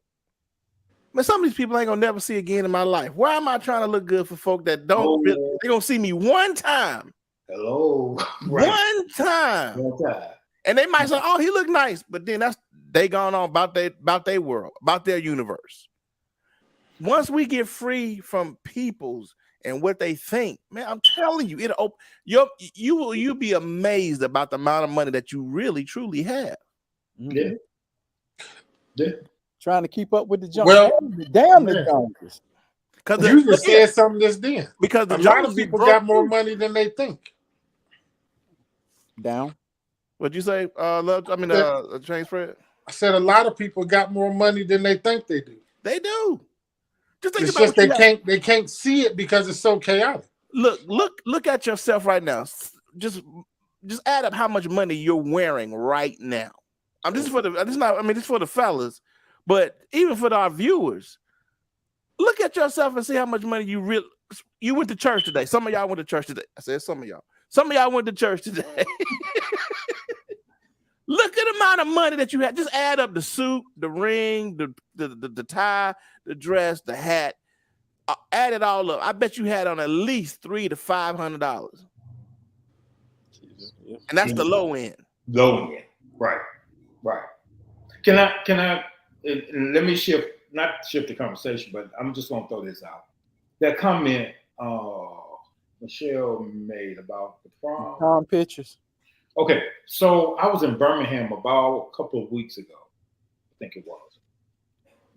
Man, some of these people I ain't gonna never see again in my life. Why am I trying to look good for folk that don't? They gonna see me one time. Hello. One time. And they might say, "Oh, he look nice," but then they gone on about their world, about their universe. Once we get free from people's and what they think, man, I'm telling you, you'll be amazed about the amount of money that you really truly have. Yeah. Yeah. Trying to keep up with the Joneses. Well, damn the Joneses. Because You just said something just then. because the A lot of Joneses people broke got more through. money than they think. Down. What'd you say? James Fred? I said a lot of people got more money than they think they do. They do. Just think It's about just what you have. they can't see it because it's so chaotic. Look at yourself right now. Just add up how much money you're wearing right now. This is for the fellas, but even for our viewers, look at yourself and see how much money you went to church today. Some of y'all went to church today. I said some of y'all. Some of y'all went to church today. Look at the amount of money that you had. Just add up the suit, the ring, the tie, the dress, the hat. Add it all up. I bet you had on at least $300 to $500, and that's the low end. Low end. Right. Can I? Let me not shift the conversation, but I'm just gonna throw this out. That comment Michelle made about the prom pictures. Okay, so I was in Birmingham about a couple of weeks ago, I think it was.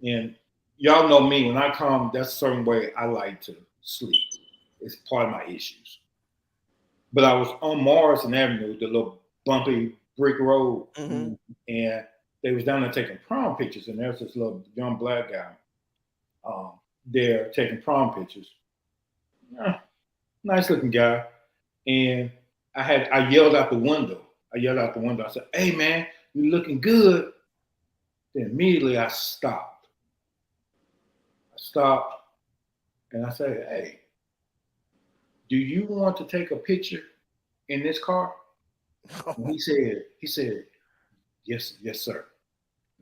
And y'all know me, when I come, that's a certain way I like to sleep. It's part of my issues. But I was on Morrison Avenue, the little bumpy brick road, and they was down there taking prom pictures, and there's this little young black guy there taking prom pictures. Nice looking guy. And I yelled out the window. I said, "Hey man, you looking good." Then immediately I stopped. And I said, "Hey, do you want to take a picture in this car?" And he said, yes, sir.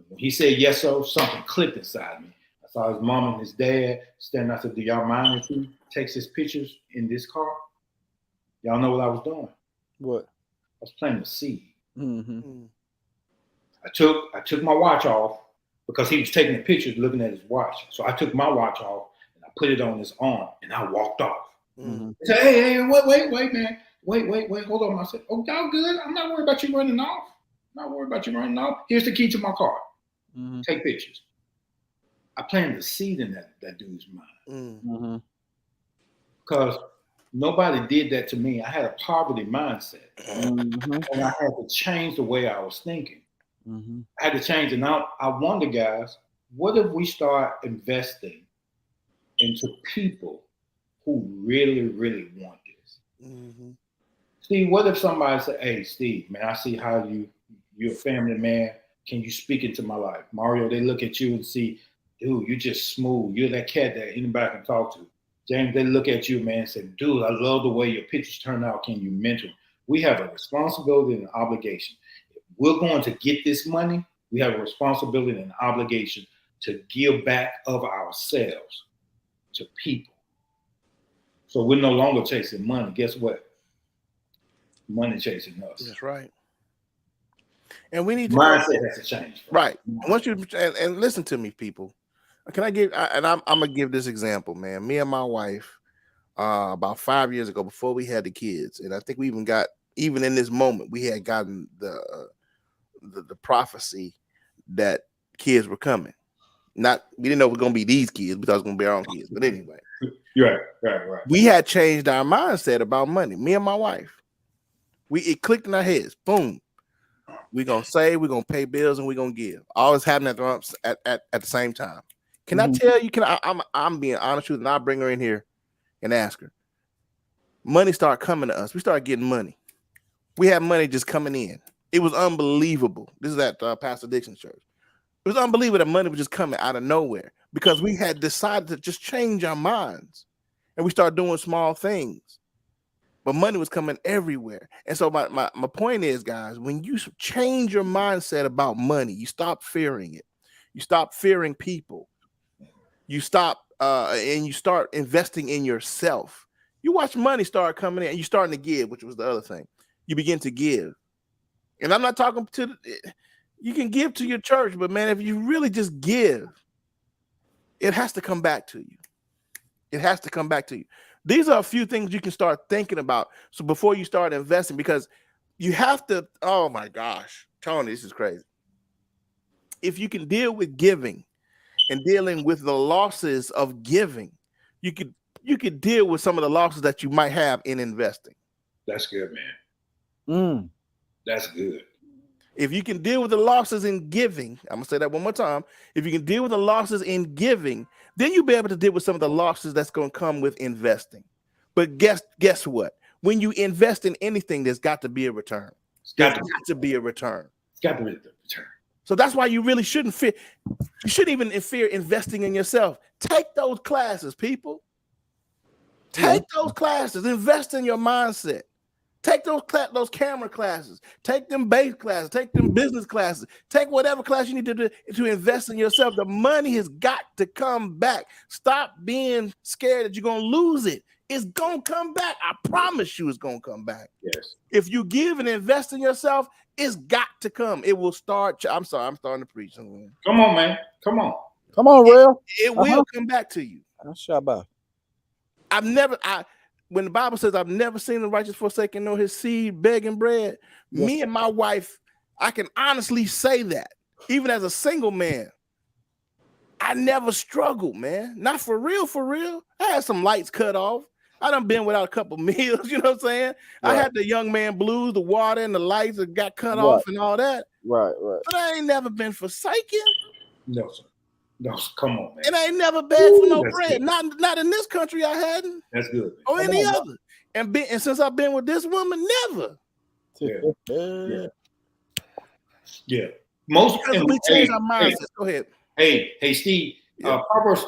When he said yes, sir, something clicked inside me. I saw his mom and his dad standing. I said, "Do y'all mind if he takes his pictures in this car?" Y'all know what I was doing? What? I was planting a seed. Mm-hmm. I took my watch off because he was taking the pictures looking at his watch. So I took my watch off and I put it on his arm and I walked off. Mm-hmm. I said, hey, wait, man. Wait, hold on. I said, "Oh, y'all good? I'm not worried about you running off. Here's the key to my car. Mm-hmm. Take pictures." I planted a seed in that dude's mind. Mm-hmm. Because nobody did that to me. I had a poverty mindset. Mm-hmm. And I had to change the way I was thinking. Mm-hmm. I had to change it. Now I wonder, guys, what if we start investing into people who really, really want this? Mm-hmm. Steve, what if somebody said, "Hey, Steve, man, I see how you're a family man. Can you speak into my life?" Mario, they look at you and see, "Dude, you're just smooth. You're that cat that anybody can talk to." James, they look at you, man, and say, "Dude, I love the way your pictures turn out. Can you mentor?" We have a responsibility and an obligation. If we're going to get this money, we have a responsibility and an obligation to give back of ourselves to people. So we're no longer chasing money. Guess what? Money chasing us. That's right. And we need to Mindset has to change. Right. Once you and listen to me, people. Can I give? I'm gonna give this example, man. Me and my wife, about 5 years ago, before we had the kids, and I think we even in this moment, we had gotten the prophecy that kids were coming. We didn't know it was gonna be these kids. We thought it was gonna be our own kids. But anyway, Right. we had changed our mindset about money. Me and my wife, it clicked in our heads. Boom. We're gonna save, we're gonna pay bills, and we're gonna give. All is happening at the same time. Can I tell you? I'm being honest with you, and I'll bring her in here and ask her. Money started coming to us. We started getting money. We had money just coming in. It was unbelievable. This is at Pastor Dixon's church. It was unbelievable that money was just coming out of nowhere because we had decided to just change our minds, and we started doing small things. but money was coming everywhere. And so my point is, guys, when you change your mindset about money, you stop fearing it. You stop fearing people. You stop and you start investing in yourself. You watch money start coming in and you're starting to give, which was the other thing. You begin to give. And I'm not talking to, you can give to your church, but man, if you really just give, it has to come back to you. It has to come back to you. These are a few things you can start thinking about. So before you start investing, because you have to, oh my gosh, Tony, this is crazy. If you can deal with giving and dealing with the losses of giving, you could deal with some of the losses that you might have in investing. That's good, man. That's good. If you can deal with the losses in giving, I'm gonna say that one more time. If you can deal with the losses in giving, then you'll be able to deal with some of the losses that's going to come with investing. But guess what? When you invest in anything, there's got to be a return. There's got to be a return. It's got to be a return. So that's why you really shouldn't fear. You shouldn't even fear investing in yourself. Take those classes, people. Take those classes. Invest in your mindset. Take those camera classes. Take them bass classes. Take them business classes. Take whatever class you need to do to invest in yourself. The money has got to come back. Stop being scared that you're going to lose it. It's going to come back. I promise you it's going to come back. Yes. If you give and invest in yourself, it's got to come. It will start. I'm sorry. I'm starting to preach. Come on, man. Come on. Come on, Real. It will come back to you. Shabbat. When the Bible says, I've never seen the righteous forsaken nor his seed begging bread, me and my wife, I can honestly say that. Even as a single man, I never struggled, man. Not for real, for real. I had some lights cut off. I done been without a couple meals, you know what I'm saying? Right. I had the young man blues, the water and the lights that got cut off and all that. Right. But I ain't never been forsaken. No, sir. No, come on, man. And I ain't never begged for no bread. Not in this country I hadn't. That's good. Man. Or any other. And since I've been with this woman, never. Yeah. Most because we change our mindset. Go ahead. Hey, Steve. Proverbs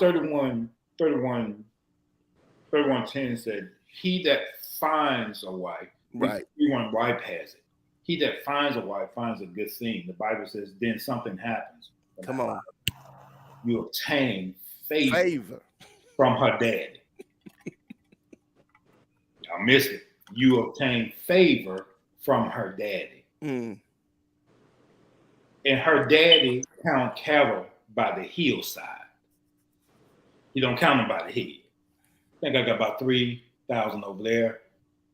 31:10 said, "He that finds a wife, right? Everyone wife has it. He that finds a wife finds a good thing." The Bible says, "Then something happens." Come on. You obtain favor from her daddy. Y'all missed it. You obtain favor from her daddy. And her daddy count cattle by the hillside. He don't count them by the head. I think I got about 3,000 over there.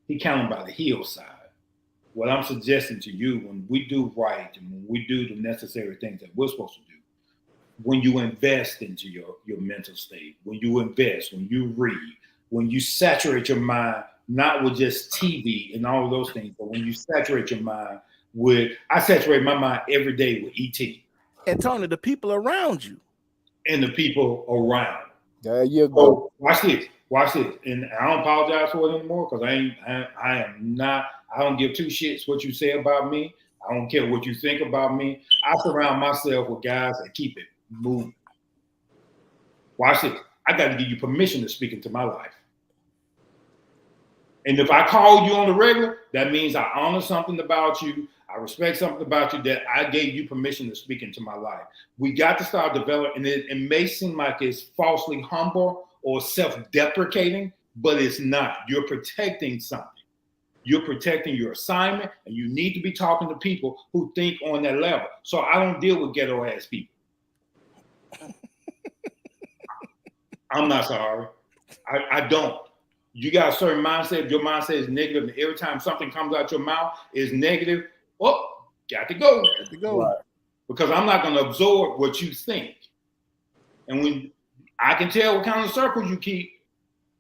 He count them by the hillside. What I'm suggesting to you, when we do right and when we do the necessary things that we're supposed to do, when you invest into your mental state, when you invest, when you read, when you saturate your mind, not with just TV and all of those things, but when you saturate your mind with, I saturate my mind every day with ET. And Tony, the people around you. And the people around. There you go. So watch this. And I don't apologize for it anymore because I don't give two shits what you say about me. I don't care what you think about me. I surround myself with guys that keep it moving. Watch this. I got to give you permission to speak into my life. And if I call you on the regular, that means I honor something about you. I respect something about you that I gave you permission to speak into my life. We got to start developing, and it may seem like it's falsely humble or self-deprecating, but it's not. You're protecting something. You're protecting your assignment, and you need to be talking to people who think on that level. So I don't deal with ghetto-ass people. I'm not sorry. I don't. You got a certain mindset. If your mindset is negative, and every time something comes out your mouth is negative, got to go. Right. Because I'm not going to absorb what you think. And when I can tell what kind of circles you keep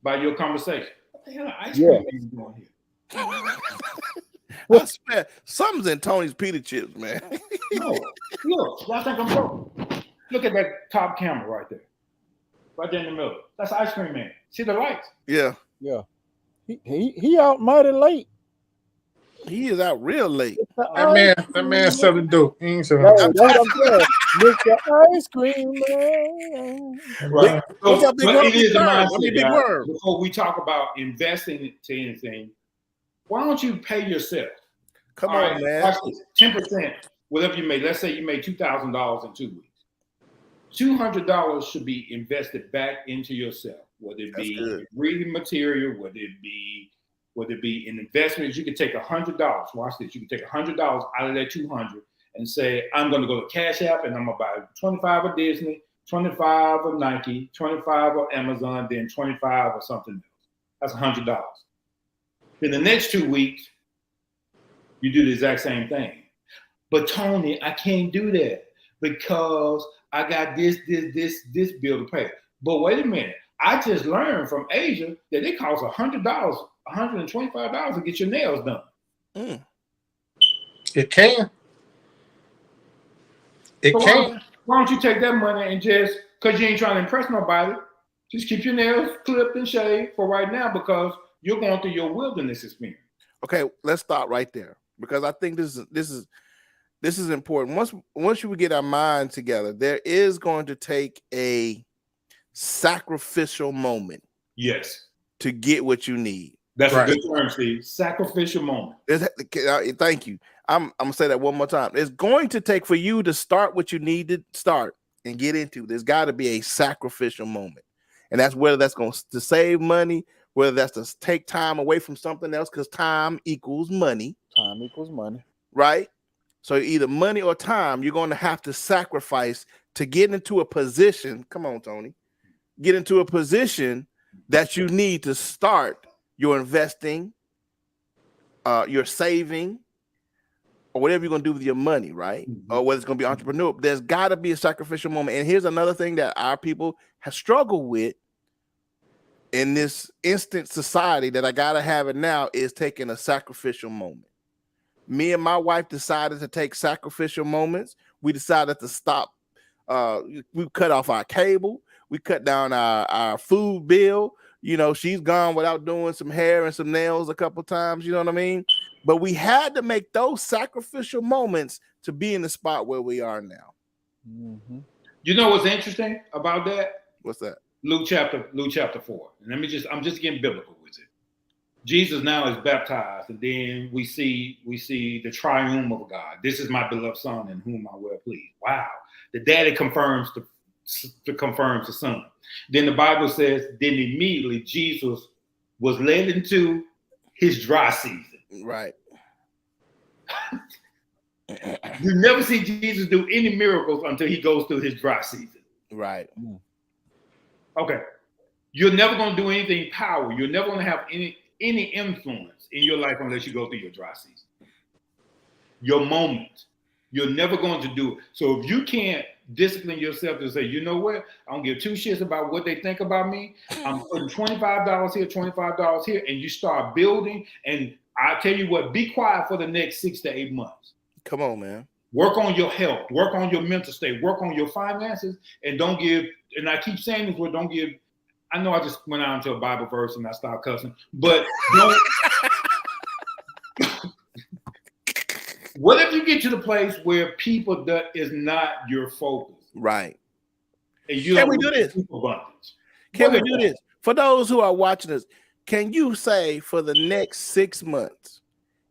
by your conversation. What the hell ice cream are you doing here? I swear, something's in Tony's pita chips, man. No, look, y'all think I'm broke. Look at that top camera right there. Right there in the middle. That's Ice Cream Man. See the lights? Yeah. He out mighty late. He is out real late. That man selling dope. He ain't selling dope. Mr. Ice Cream Man. Right. So, Big it is a Worm. mindset, Big Worm. Before we talk about investing into anything, Why don't you pay yourself? Come All on, right, man. watch this. 10%, whatever you made. Let's say you made $2,000 in 2 weeks. $200 should be invested back into yourself, whether it That's be good. reading material, whether it be in investments. You can take $100. Watch this. You can take $100 out of that 200 and say, I'm going to go to Cash App and I'm going to buy 25 of Disney, 25 of Nike, 25 of Amazon, then 25 or something else. That's $100. Then the next 2 weeks, you do the exact same thing. But Tony, I can't do that because I got this bill to pay. But wait a minute. I just learned from Asia that it costs $100, $125 to get your nails done. Mm. It can. It So can. why don't you take that money and just, because you ain't trying to impress nobody, just keep your nails clipped and shaved for right now because you're going through your wilderness experience. Okay, let's stop right there because I think this is important. Once you get our minds together, there is going to take a sacrificial moment. Yes. To get what you need. That's right. a good term, Steve. Sacrificial moment. Thank you. I'm gonna say that one more time. It's going to take for you to start what you need to start and get into. There's got to be a sacrificial moment, and that's whether that's going to save money, whether that's to take time away from something else, because time equals money. Time equals money. Right? So either money or time, you're going to have to sacrifice to get into a position. Come on, Tony. Get into a position that you need to start your investing, your saving, or whatever you're going to do with your money, right? Mm-hmm. Or whether it's going to be entrepreneur. There's got to be a sacrificial moment. And here's another thing that our people have struggled with in this instant society that I got to have it now is taking a sacrificial moment. Me and my wife decided to take sacrificial moments. We decided to stop. We cut off our cable. We cut down our food bill. You know, she's gone without doing some hair and some nails a couple times. You know what I mean? But we had to make those sacrificial moments to be in the spot where we are now. Mm-hmm. You know what's interesting about that? What's that? Luke chapter 4. And I'm just getting biblical with it. Jesus now is baptized, and then we see the triumph of God. This is my beloved son in whom I well pleased. Wow. The daddy confirms the son. Then the Bible says, then immediately Jesus was led into his dry season. Right. You never see Jesus do any miracles until he goes through his dry season. Right. Okay. You're never going to do anything power. You're never going to have any influence in your life unless you go through your dry season. Your moment. You're never going to do it. So if you can't discipline yourself to say, you know what? I don't give two shits about what they think about me. I'm putting $25 here, $25 here, and you start building. And I tell you what, be quiet for the next 6 to 8 months. Come on, man. Work on your health, work on your mental state, work on your finances, and don't give, and I keep saying this word, don't give, I know I just went out into a Bible verse and I started cussing, but don't, what if you get to the place where people that is not your focus? Right. And you Can we do this? Abundance. Can we do this? For those who are watching us, can you say for the next 6 months,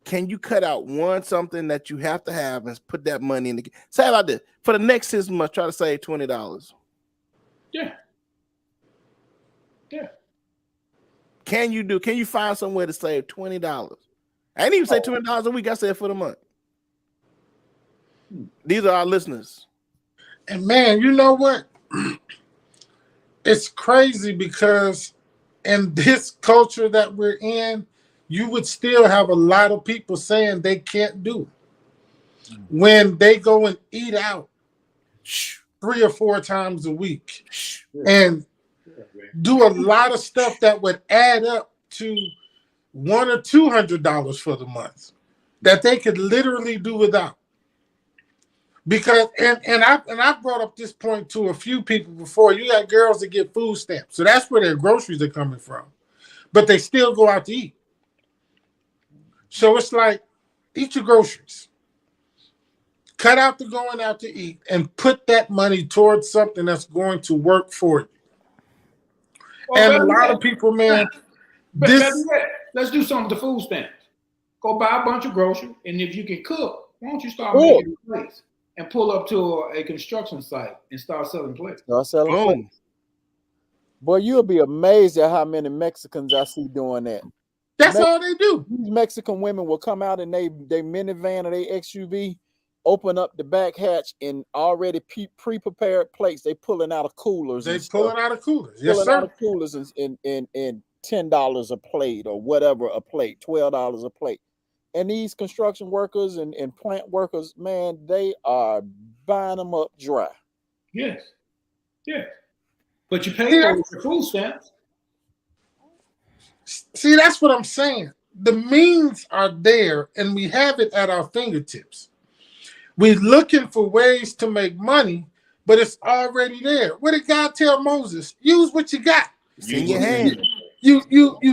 can you cut out something that you have to have and put that money in the say like this? For the next 6 months, try to save $20. Yeah. Yeah. Can you find somewhere to save $20? I didn't even say $20 a week, I said for the month. These are our listeners. And man, you know what? It's crazy because in this culture that we're in, you would still have a lot of people saying they can't do it when they go and eat out 3 or 4 times a week and do a lot of stuff that would add up to $100 or $200 for the month that they could literally do without. Because and I've brought up this point to a few people before. You got girls that get food stamps, so that's where their groceries are coming from, but they still go out to eat. So it's like, eat your groceries, cut out the going out to eat, and put that money towards something that's going to work for you. Well, and a lot of people, man, let's do something with the food stamps. Go buy a bunch of groceries, and if you can cook, why don't you start Cool. making plates and pull up to a construction site and start selling plates? Start selling Boom. plates. Boy, you'll be amazed at how many Mexicans I see doing that. That's all they do. These Mexican women will come out in they minivan or they SUV, open up the back hatch, and already pre-prepared plates. They pulling out of coolers. They and pulling stuff. out of coolers. Yes, Pulling out sir. of coolers and $10 a plate or whatever a plate, $12 a plate. And these construction workers and plant workers, man, they are buying them up dry. Yes. Yes. But you pay for it with your food stamps. See, that's what I'm saying. The means are there, and we have it at our fingertips. We're looking for ways to make money, but it's already there. What did God tell Moses? Use what you got. It's in your hand. You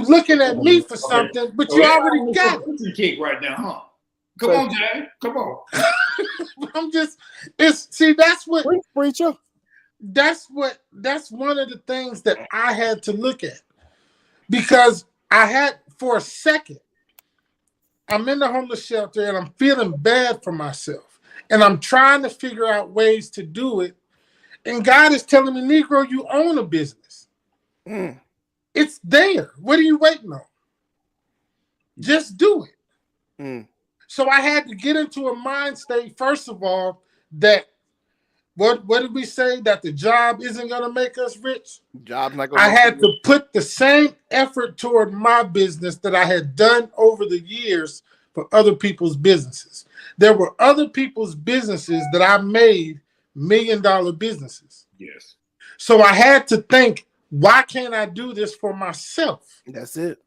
looking at me for something, but you already got it. Kick right now, huh? Come on, Jay. Come on. That's what Preacher. that's one of the things that I had to look at, because I had, for a second, I'm in the homeless shelter and I'm feeling bad for myself, and I'm trying to figure out ways to do it, and God is telling me, Negro, you own a business. It's there. What are you waiting on? Just do it. So I had to get into a mind state, first of all, that what did we say? That the job isn't going to make us rich? Job's not gonna I make had you to put the same effort toward my business that I had done over the years for other people's businesses. There were other people's businesses that I made $1 million businesses. Yes. So I had to think, why can't I do this for myself? That's it.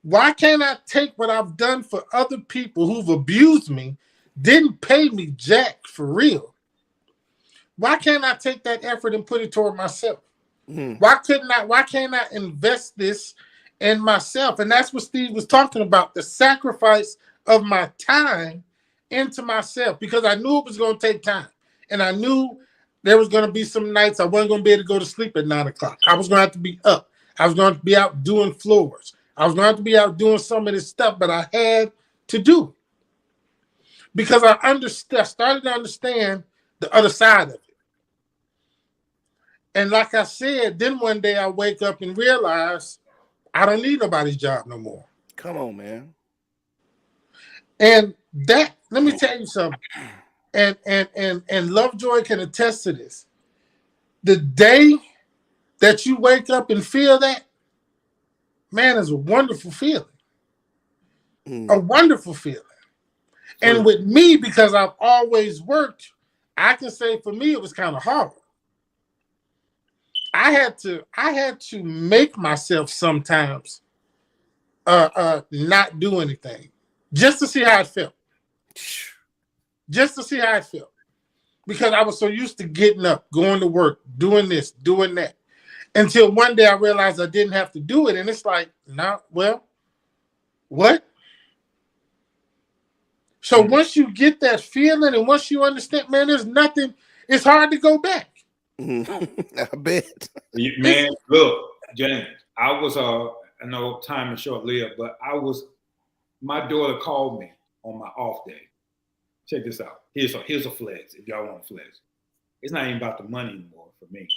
Why can't I take what I've done for other people who've abused me, didn't pay me jack for real? Why can't I take that effort and put it toward myself? Why can't I invest this in myself? And that's what Steve was talking about, the sacrifice of my time into myself, because I knew it was going to take time. And I knew there was going to be some nights I wasn't going to be able to go to sleep at 9 o'clock. I was going to have to be up. I was going to be out doing floors. I was going to have to be out doing some of this stuff, but I had to do it because I started to understand the other side of it. And like I said, then one day I wake up and realize I don't need nobody's job no more. Come on, man. And that, let me tell you something. And Lovejoy can attest to this. The day that you wake up and feel that, man, is a wonderful feeling. A wonderful feeling. And with me, because I've always worked, I can say for me it was kind of hard. I had to make myself sometimes not do anything just to see how it felt. Just to see how it felt. Because I was so used to getting up, going to work, doing this, doing that. Until one day I realized I didn't have to do it. And it's like, nah, well, what? So once you get that feeling and once you understand, man, there's nothing, it's hard to go back. I bet. Man, look, James, I was I know time is short-lived, but my daughter called me on my off day. Check this out. Here's a flex if y'all want to flex. It's not even about the money anymore for me.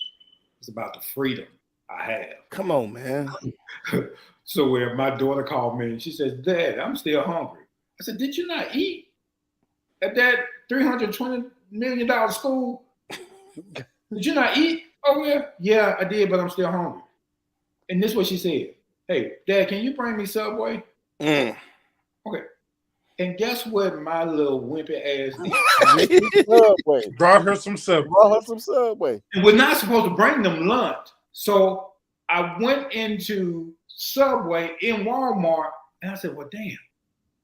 It's about the freedom I have. Come on, man. So where my daughter called me and she says, Dad, I'm still hungry. I said, did you not eat at that $320 million school? Did you not eat? Oh, yeah. Yeah, I did, but I'm still hungry. And this is what she said. Hey, Dad, can you bring me Subway? Okay. And guess what my little wimpy ass did? Subway. Brought her some Subway. Brought her some Subway. And we're not supposed to bring them lunch. So I went into Subway in Walmart and I said, well, damn,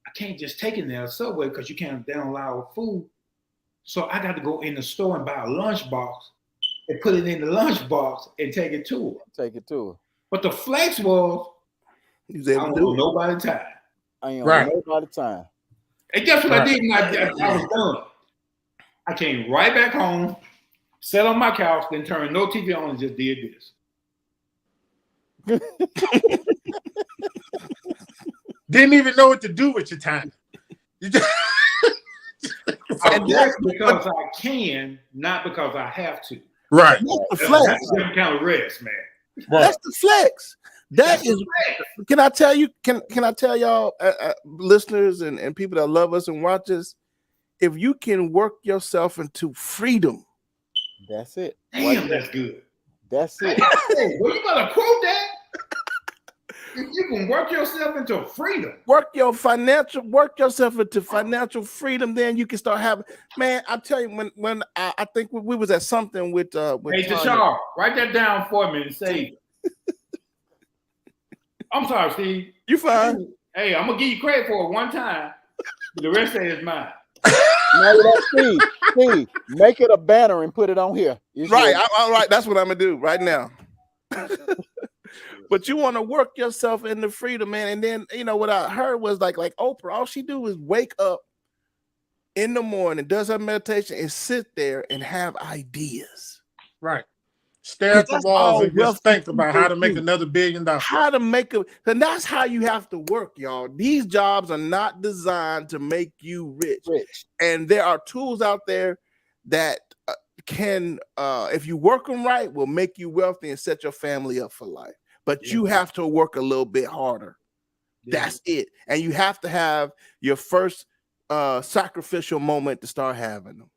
I can't just take it there Subway because they don't allow food. So I got to go in the store and buy a lunchbox and put it in the lunchbox and take it to her. Take it to her. But the flex was, You was I able don't to do know it. nobody time. I ain't Right. on nobody time. And guess what Right. I did? I was done. I came right back home, sat on my couch, then turned no TV on and just did this. Didn't even know what to do with your time. You just, I work because I can, not because I have to. right. That's the flex. That's a different kind of rest, man. That's the flex. That is. Can I tell you? Can I tell y'all, listeners and people that love us and watch us, if you can work yourself into freedom, That's it. Damn, that's good. That's it. Hey, well, you gotta quote that. If you can work yourself into freedom. work yourself into financial freedom, then you can start having. Man, I tell you, when I think we was at something with Hey, Tanya. Tashar, write that down for me and save it. I'm sorry, Steve. You fine? Hey, I'm gonna give you credit for it one time, but the rest of it is mine. No, that's Steve, make it a banner and put it on here. It's Right, yours. all right. That's what I'm gonna do right now. But you want to work yourself into freedom, man. And then you know what I heard was like Oprah. All she do is wake up in the morning, does her meditation, and sit there and have ideas. Right. Stare at the That's all walls and wealthy just think about how to people make do. another $1 billion. How to make it, and that's how you have to work, y'all. These jobs are not designed to make you rich. And there are tools out there that can, if you work them right, will make you wealthy and set your family up for life. But you have to work a little bit harder. That's it. And you have to have your first sacrificial moment to start having them.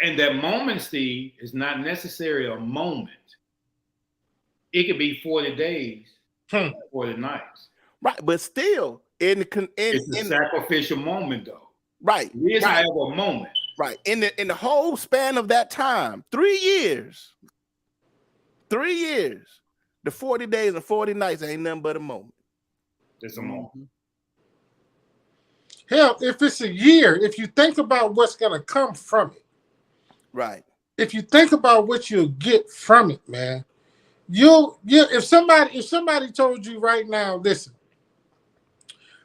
And that moment, Steve, is not necessarily a moment. It could be 40 days, 40 nights. Right, but still, It's a sacrificial moment, though. Right. It is, however, a moment. Right. In the whole span of that time, 3 years. 3 years. The 40 days and 40 nights ain't nothing but a moment. It's a moment. Hell, if it's a year, if you think about what's gonna come from it, right? If you think about what you'll get from it, man, if somebody told you right now, listen,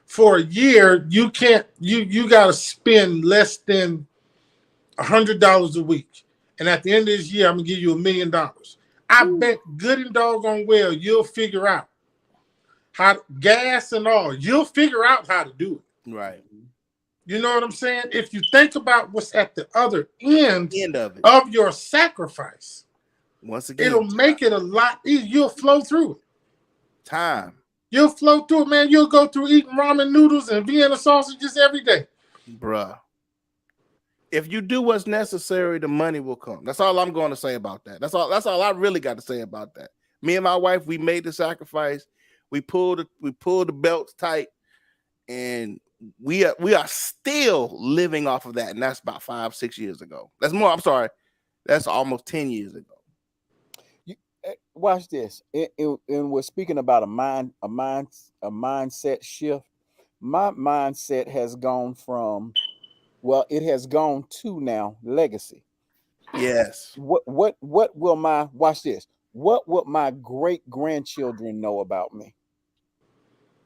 for a year you got to spend less than $100 a week, and at the end of this year I'm gonna give you $1 million. I bet good and doggone well you'll figure out how gas and all. You'll figure out how to do it. Right. You know what I'm saying? If you think about what's at the other end of it, of your sacrifice, once again, it'll make it a lot easier. You'll flow through it. Time. You'll flow through it, man. You'll go through eating ramen noodles and Vienna sausages every day. Bruh. If you do what's necessary, the money will come. That's all I'm going to say about that. That's all I really got to say about that. Me and my wife, we made the sacrifice. We pulled the belts tight, and we are still living off of that. And that's about 5-6 years ago. That's more. I'm sorry. That's almost 10 years ago. Watch this. And we're speaking about a mindset shift. My mindset has gone from, well, it has gone to now legacy. Yes. What will watch this? What would my great grandchildren know about me?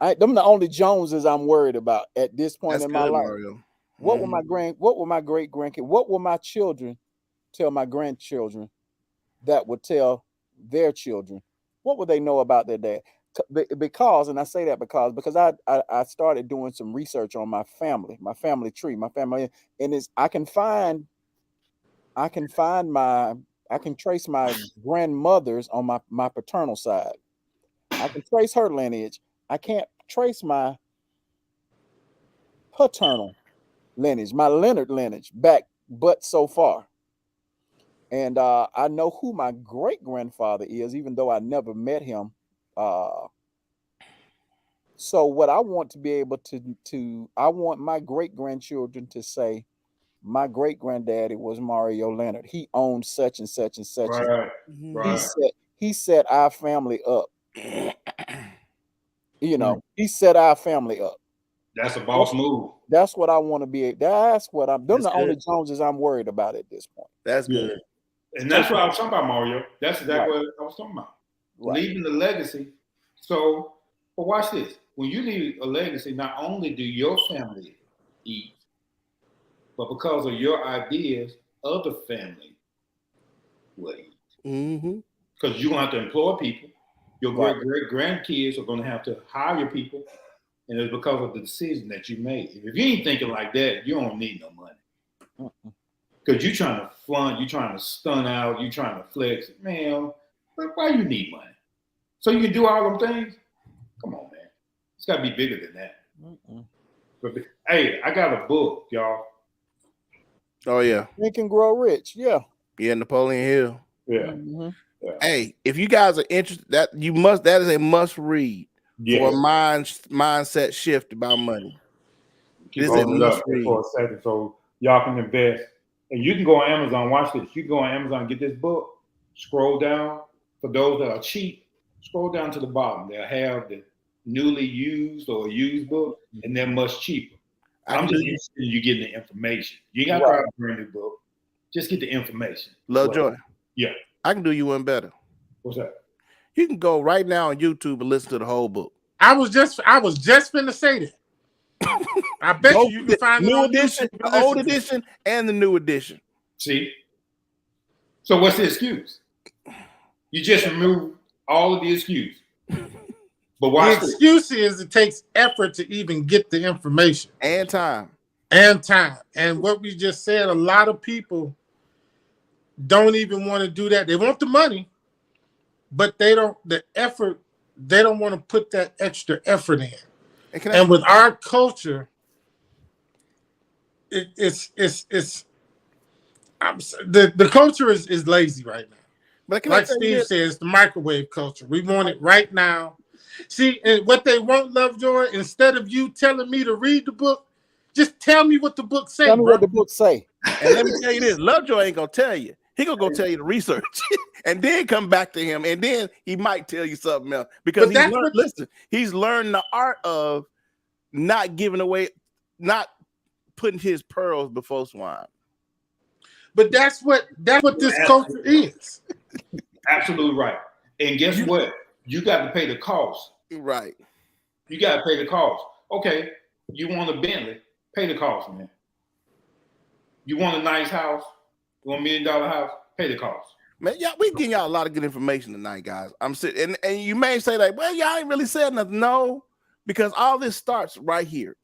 Them the only Joneses I'm worried about at this point in my life. Mario. What will my great grandkids, what will my children tell my grandchildren that would tell their children? What would they know about their dad? Because, and I say that because I started doing some research on my family tree, and I can trace my grandmothers on my paternal side. I can trace her lineage. I can't trace my paternal lineage, my Leonard lineage back, but so far. And I know who my great grandfather is, even though I never met him. So what I want to be able to I want my great grandchildren to say, my great granddaddy was Mario Leonard. He owned such and such and such. Right. He set our family up. He set our family up. That's a boss move. That's what I want to be. That's what I'm. Them the only Joneses I'm worried about at this point. That's good. And that's what I was talking about, Mario. That's exactly what I was talking about. Right. Leaving the legacy. So, but watch this. When you leave a legacy, not only do your family eat, but because of your ideas, other family will eat. Mm-hmm. Because you have to employ people. Your Right. great grandkids are going to have to hire people, and it's because of the decision that you made. If you ain't thinking like that, you don't need no money. Because you're trying to flaunt, you're trying to stun out, you're trying to flex. Man, why you need money? So you can do all them things? Come on, man. It's got to be bigger than that. But, hey, I got a book, y'all. Oh yeah, Think and Grow Rich. Yeah. yeah, Napoleon Hill. Yeah. Mhm. Hey, if you guys are interested, that is a must read for a mindset shift about money. Keep This is a holding it must up read. for a second so y'all can invest. And you can go on Amazon, watch this. You can go on Amazon, get this book, scroll down. For those that are cheap, scroll down to the bottom. They'll have the newly used or used book, and they're much cheaper. I'm just interested in you getting the information. You ain't got to buy a brand new book. Just get the information. Lovejoy. Yeah. I can do you one better. What's that? You can go right now on YouTube and listen to the whole book. I was just finna say that. I bet you can find it new on edition, YouTube. the old edition, and the new edition. See? So what's the excuse? You just remove all of the excuse. But watch The excuse is it takes effort to even get the information. And time. And time. And what we just said, a lot of people don't even want to do that. They want the money, but they don't want to put that extra effort in. And with our culture, the culture is lazy right now. But like Steve says, the microwave culture. We want it right now. See, and what they want, Lovejoy, instead of you telling me to read the book, just tell me what the book says. Tell me what the book say. And let me tell you this, Lovejoy ain't gonna tell you. He gonna go tell you the research and then come back to him, and then he might tell you something else because he's learned the art of not giving away, not putting his pearls before swine. But that's what this culture is. Absolutely right. And guess what? You got to pay the cost. Right. You got to pay the cost. Okay, you want a Bentley, pay the cost, man. You want a nice house, you want $1 million house, pay the cost. Man, yeah, we getting y'all a lot of good information tonight, guys. I'm sitting, and you may say like, well, y'all ain't really said nothing. No, because all this starts right here.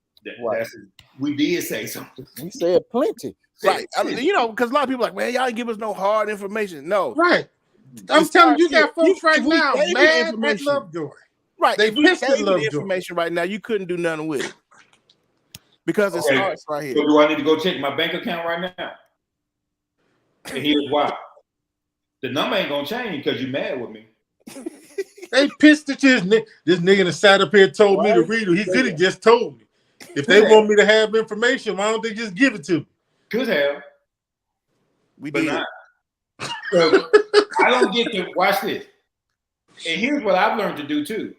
We did say something. We said plenty. Right. I mean, because a lot of people are like, man, y'all ain't give us no hard information. No. Right. I'm telling you, got folks right now mad at Lovejoy. Right. They if we pissed at gave you the Lovejoy. information right now, you couldn't do nothing with it. Because it starts right here. So do I need to go check my bank account right now? And here's why. The number ain't gonna change because you mad with me. They pissed at you. This nigga that sat up here told me to read it. He could have just told me. If they want me to have information, why don't they just give it to me? Could have. We but did. Not. So I don't get to watch this. And here's what I've learned to do too.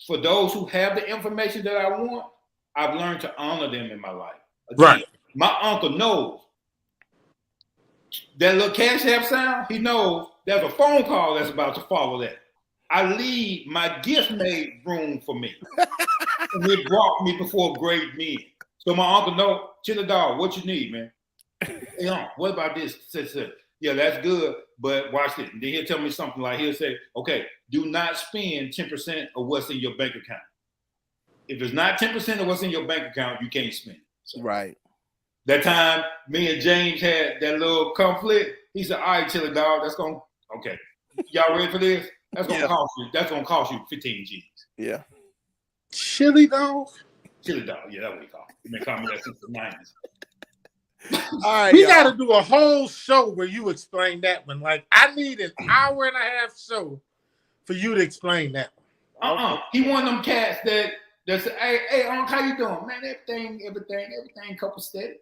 For those who have the information that I want, I've learned to honor them in my life. Again, Right. My uncle knows that little Cash App sound. He knows there's a phone call that's about to follow that. I leave my gift made room for me. And it brought me before great men. So my uncle knows, Chili Dog, what you need, man? Hey, what about this? Yeah, that's good, but watch it. And then he'll tell me something like, he'll say, okay, do not spend 10% of what's in your bank account. If it's not 10% of what's in your bank account, you can't spend it. So right. That time, me and James had that little conflict. He said, all right, Chili Dog, that's going to, okay. Y'all ready for this? That's going to cost you. That's going to cost you 15 G's. Yeah. Chili Dog? Chili Dog, yeah, that's what he called it. He been calling me that since the 90s. All right, we got to do a whole show where you explain that one. Like, I need an hour and a half show for you to explain that one. He one of them cats that say, hey, Uncle, how you doing? Man, everything couple steady.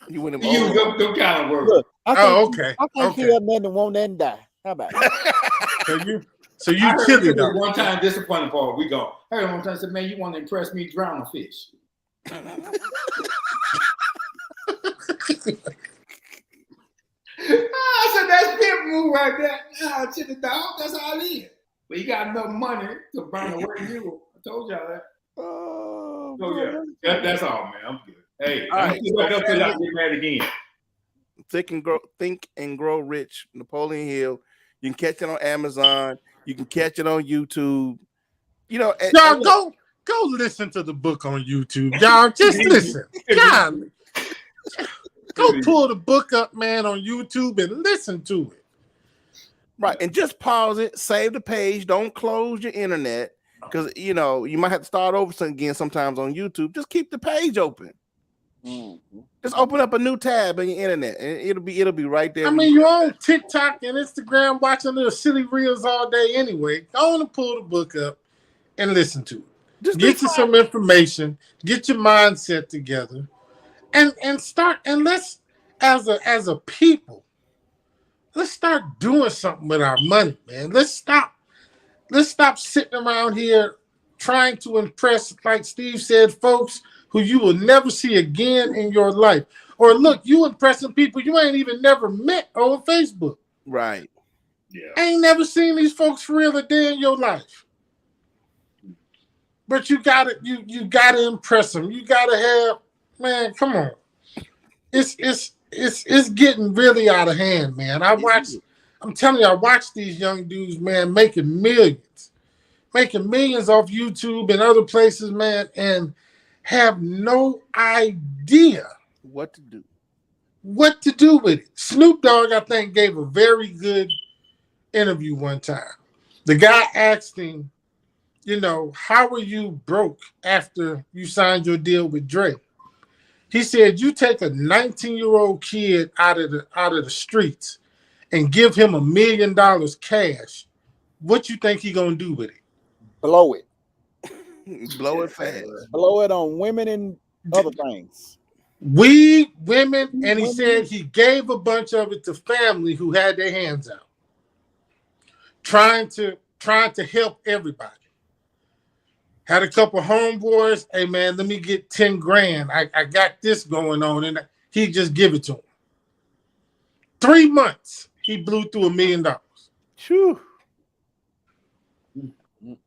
You went You use them kind of words. Look, okay. I can't feel nothing and won't then die. How about it? So you Chili Dog. One time disappointed part, we go, hey, one time I said, man, you want to impress me, drown a fish. I said, that's big move right there. Nah, Chili Dog, that's all it is. But you got enough money to burn away you. I told y'all that. Oh, So yeah, that's all, man. I'm good. Hey, All I'm right, just back up till I get mad again. Think and Grow Rich, Napoleon Hill. You can catch it on Amazon. You can catch it on YouTube. You know, Y'all go listen to the book on YouTube. Y'all just listen. God, go pull the book up, man, on YouTube and listen to it. Right, and just pause it, save the page, don't close your internet, because you know you might have to start over again sometimes on YouTube. Just keep the page open. Just open up a new tab in your internet, and it'll be right there. I mean, you're on TikTok and Instagram watching little silly reels all day anyway. Go on and pull the book up and listen to it. Just get you some information, get your mindset together, and start. And let's, as a people, let's start doing something with our money, man. Let's stop sitting around here trying to impress, like Steve said, folks who you will never see again in your life. Or look, you impressing people you ain't even never met on Facebook. Right. Yeah. Ain't never seen these folks for real a day in your life. But you gotta impress them. You gotta have, man, come on. It's getting really out of hand, man. I'm telling you, I watch these young dudes, man, making millions off YouTube and other places, man, and have no idea what to do with it. Snoop Dogg, I think, gave a very good interview one time. The guy asked him, you know, how were you broke after you signed your deal with Dre? He said, you take a 19-year-old kid out of the streets and give him $1 million cash. What you think he gonna do with it? Blow it. Blow it fast. Blow it on women and other things. Weed, women, and he said he gave a bunch of it to family who had their hands out, trying to help everybody. Had a couple homeboys. Hey man, let me get 10 grand. I got this going on, and he just give it to him. 3 months, he blew through $1 million. Phew.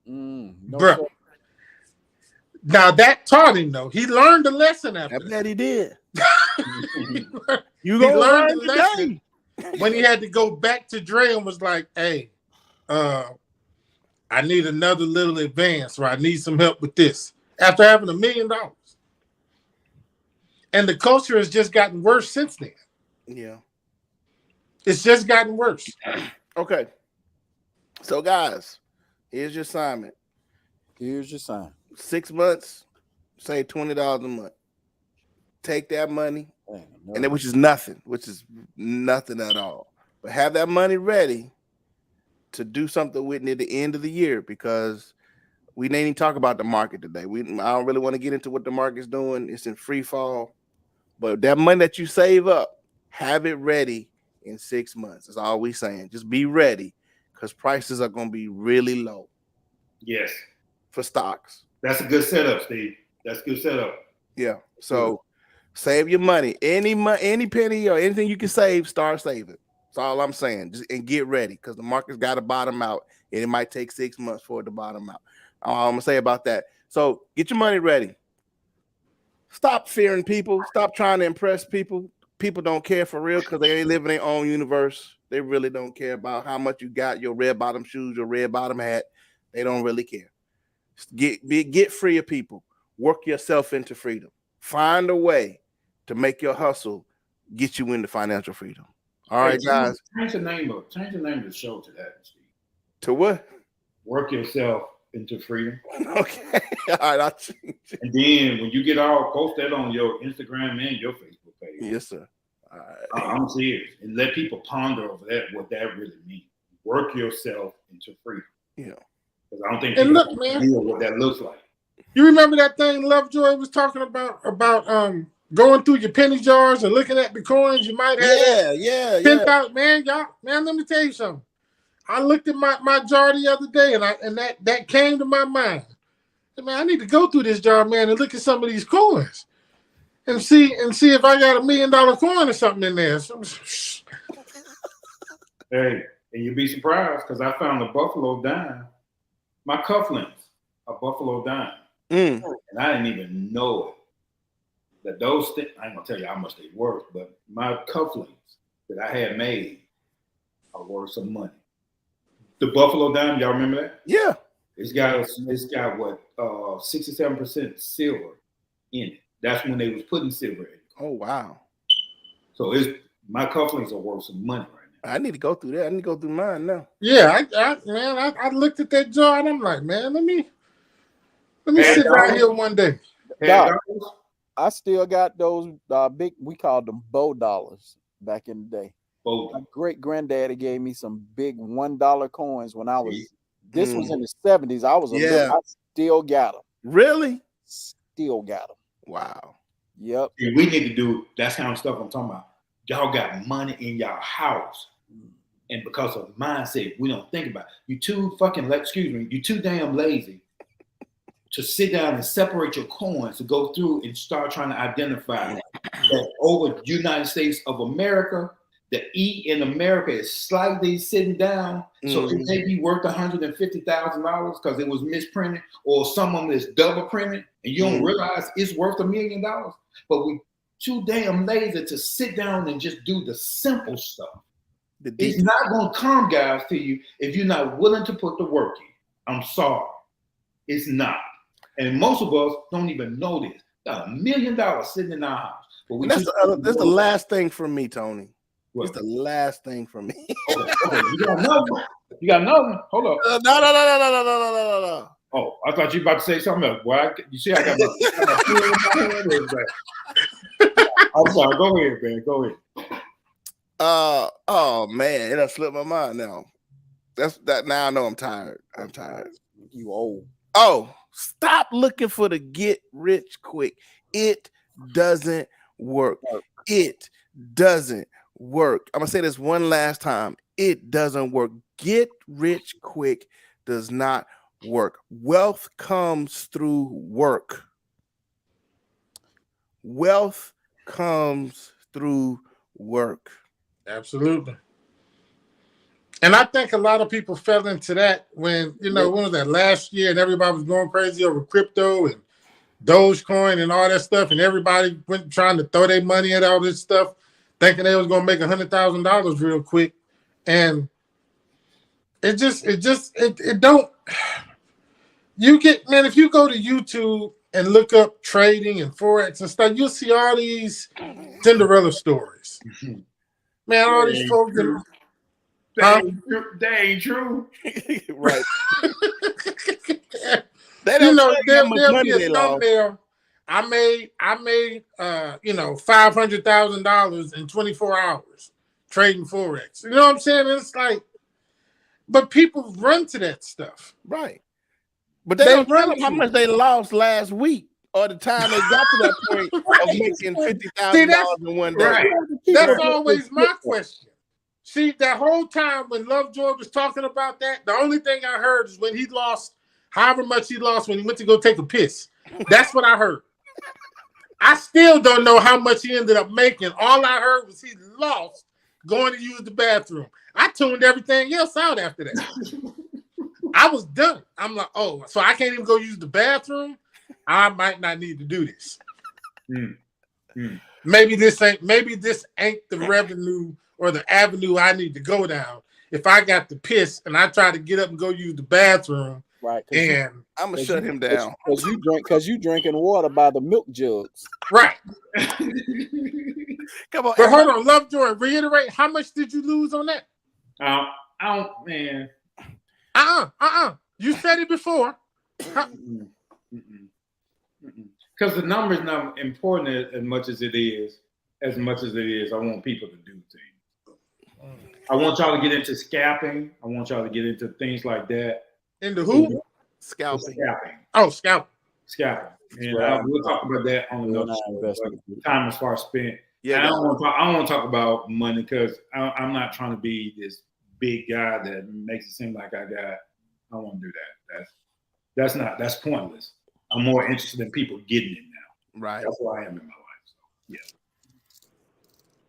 No, bro. sir. Now that taught him though. He learned a lesson after I bet he did. that. You He gonna learned learn the lesson when he had to go back to Dre and was like, hey, I need another little advance, or I need some help with this. After having $1 million. And the culture has just gotten worse since then. Yeah. It's just gotten worse. Okay. So guys, here's your assignment. Here's your sign. 6 months, save $20 a month. Take that money, and then which is nothing at all. But have that money ready to do something with it at the end of the year, because we didn't even talk about the market today. I don't really want to get into what the market's doing. It's in free fall. But that money that you save up, have it ready in 6 months. That's all we're saying. Just be ready, because prices are going to be really low. Yes. For stocks. That's a good setup, Steve. That's a good setup. Yeah. So save your money. Any penny or anything you can save, start saving. That's all I'm saying. Just and get ready, because the market's got to bottom out, and it might take 6 months for it to bottom out. All I'm gonna say about that. So get your money ready. Stop fearing people. Stop trying to impress people. People don't care for real, because they ain't living their own universe. They really don't care about how much you got, your red bottom shoes, your red bottom hat. They don't really care. Get free of people. Work yourself into freedom. Find a way to make your hustle get you into financial freedom. All right, guys. Change the name of the show to that, Steve. To what? Work yourself into freedom. Okay. All right, I'll change it. And then when you get all, post that on your Instagram and your Facebook page. Yes, sir. All right. I'm serious. And let people ponder over that, what that really means. Work yourself into freedom. Yeah. Because I don't think And people look, man, know what that looks like. you remember that thing Lovejoy was talking about going through your penny jars and looking at the coins you might have? Yeah. 10,000, man, let me tell you something. I looked at my jar the other day, and that came to my mind. Man, I need to go through this jar, man, and look at some of these coins and see if I got $1 million coin or something in there. Hey, and you'd be surprised, because I found a Buffalo dime. My cufflinks, a Buffalo dime. And I didn't even know it. That those things, I ain't gonna tell you how much they worth, but my cufflinks that I had made are worth some money. The Buffalo Dime, y'all remember that? Yeah. It's got what 67% silver in it. That's when they was putting silver in it. Oh wow. So my cufflinks are worth some money right now. I need to go through that. I need to go through mine now. Yeah, I looked at that jar and I'm like, man, let me sit down here one day. Doc, I still got those big, we called them bow dollars back in the day. My great granddaddy gave me some big $1 coins when I was. This was in the 70s. I was a little. I still got them. Really? Still got them. Wow. Yep. And we need to do that kind of stuff I'm talking about. Y'all got money in y'all house, and because of mindset, we don't think about it. You too damn lazy to sit down and separate your coins to go through and start trying to identify that over the United States of America, the E in America is slightly sitting down. So it may be worth $150,000 because it was misprinted, or some of them is double printed, and you don't realize it's worth $1 million. But we too damn lazy to sit down and just do the simple stuff. It's not going to come, guys, to you if you're not willing to put the work in. I'm sorry. It's not. And most of us don't even know this. Got $1 million sitting in our house. But that's the last thing for me, Tony. It's the last thing for me. Okay. You got another one? You got another one? Hold up. No. Oh, I thought you were about to say something else. Well, you see, I got my hand. I'm sorry. Go ahead, man. Go ahead. Oh man, it done slipped my mind now. That's that. Now I know I'm tired. You old. Oh, stop looking for the get rich quick. It doesn't work. It doesn't work. I'm gonna say this one last time. It doesn't work. Get rich quick does not work. Wealth comes through work. Wealth comes through work. Absolutely. And I think a lot of people fell into that when when was that last year and everybody was going crazy over crypto and Dogecoin and all that stuff, and everybody went trying to throw their money at all this stuff, thinking they was gonna make $100,000 real quick. And it don't. You get, man, if you go to YouTube and look up trading and Forex and stuff, you'll see all these Cinderella stories. Man, all these folks. That ain't true. Right. There'll be a thumbnail. I made $500,000 in 24 hours trading Forex. You know what I'm saying? It's like, but people run to that stuff. Right. But they don't tell them how much they lost last week or the time they got to that point of making $50,000 in one day. Right. That's always my question. See, that whole time when Lovejoy was talking about that, the only thing I heard is when he lost however much he lost when he went to go take a piss. That's what I heard. I still don't know how much he ended up making. All I heard was he lost going to use the bathroom. I tuned everything else out after that. I was done. I'm like, oh, so I can't even go use the bathroom? I might not need to do this. Maybe this ain't the revenue or the avenue I need to go down. If I got to piss and I try to get up and go use the bathroom, right? And I'm gonna shut him down because you drinking water by the milk jugs, right? Come on, but hold on, Lovejoy. Reiterate, how much did you lose on that? I don't, man. You said it before. Because the number is not important as much as it is. I want people to do things. I want y'all to get into scalping. I want y'all to get into things like that. Into who? Scalping. Oh, scalping. And we'll talk about that on another show. Time is far spent. Yeah, I don't want to talk about money because I'm not trying to be this big guy that makes it seem like I want to do that. That's pointless. I'm more interested in people getting it now. Right. That's where I am in my life. So, yeah.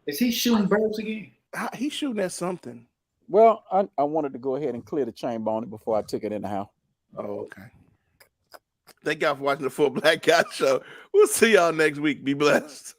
Is he shooting birds again? He's shooting at something. Well, I wanted to go ahead and clear the chamber on it before I took it in the house. Oh, okay. Thank y'all for watching the Full Black Guy Show. We'll see y'all next week. Be blessed.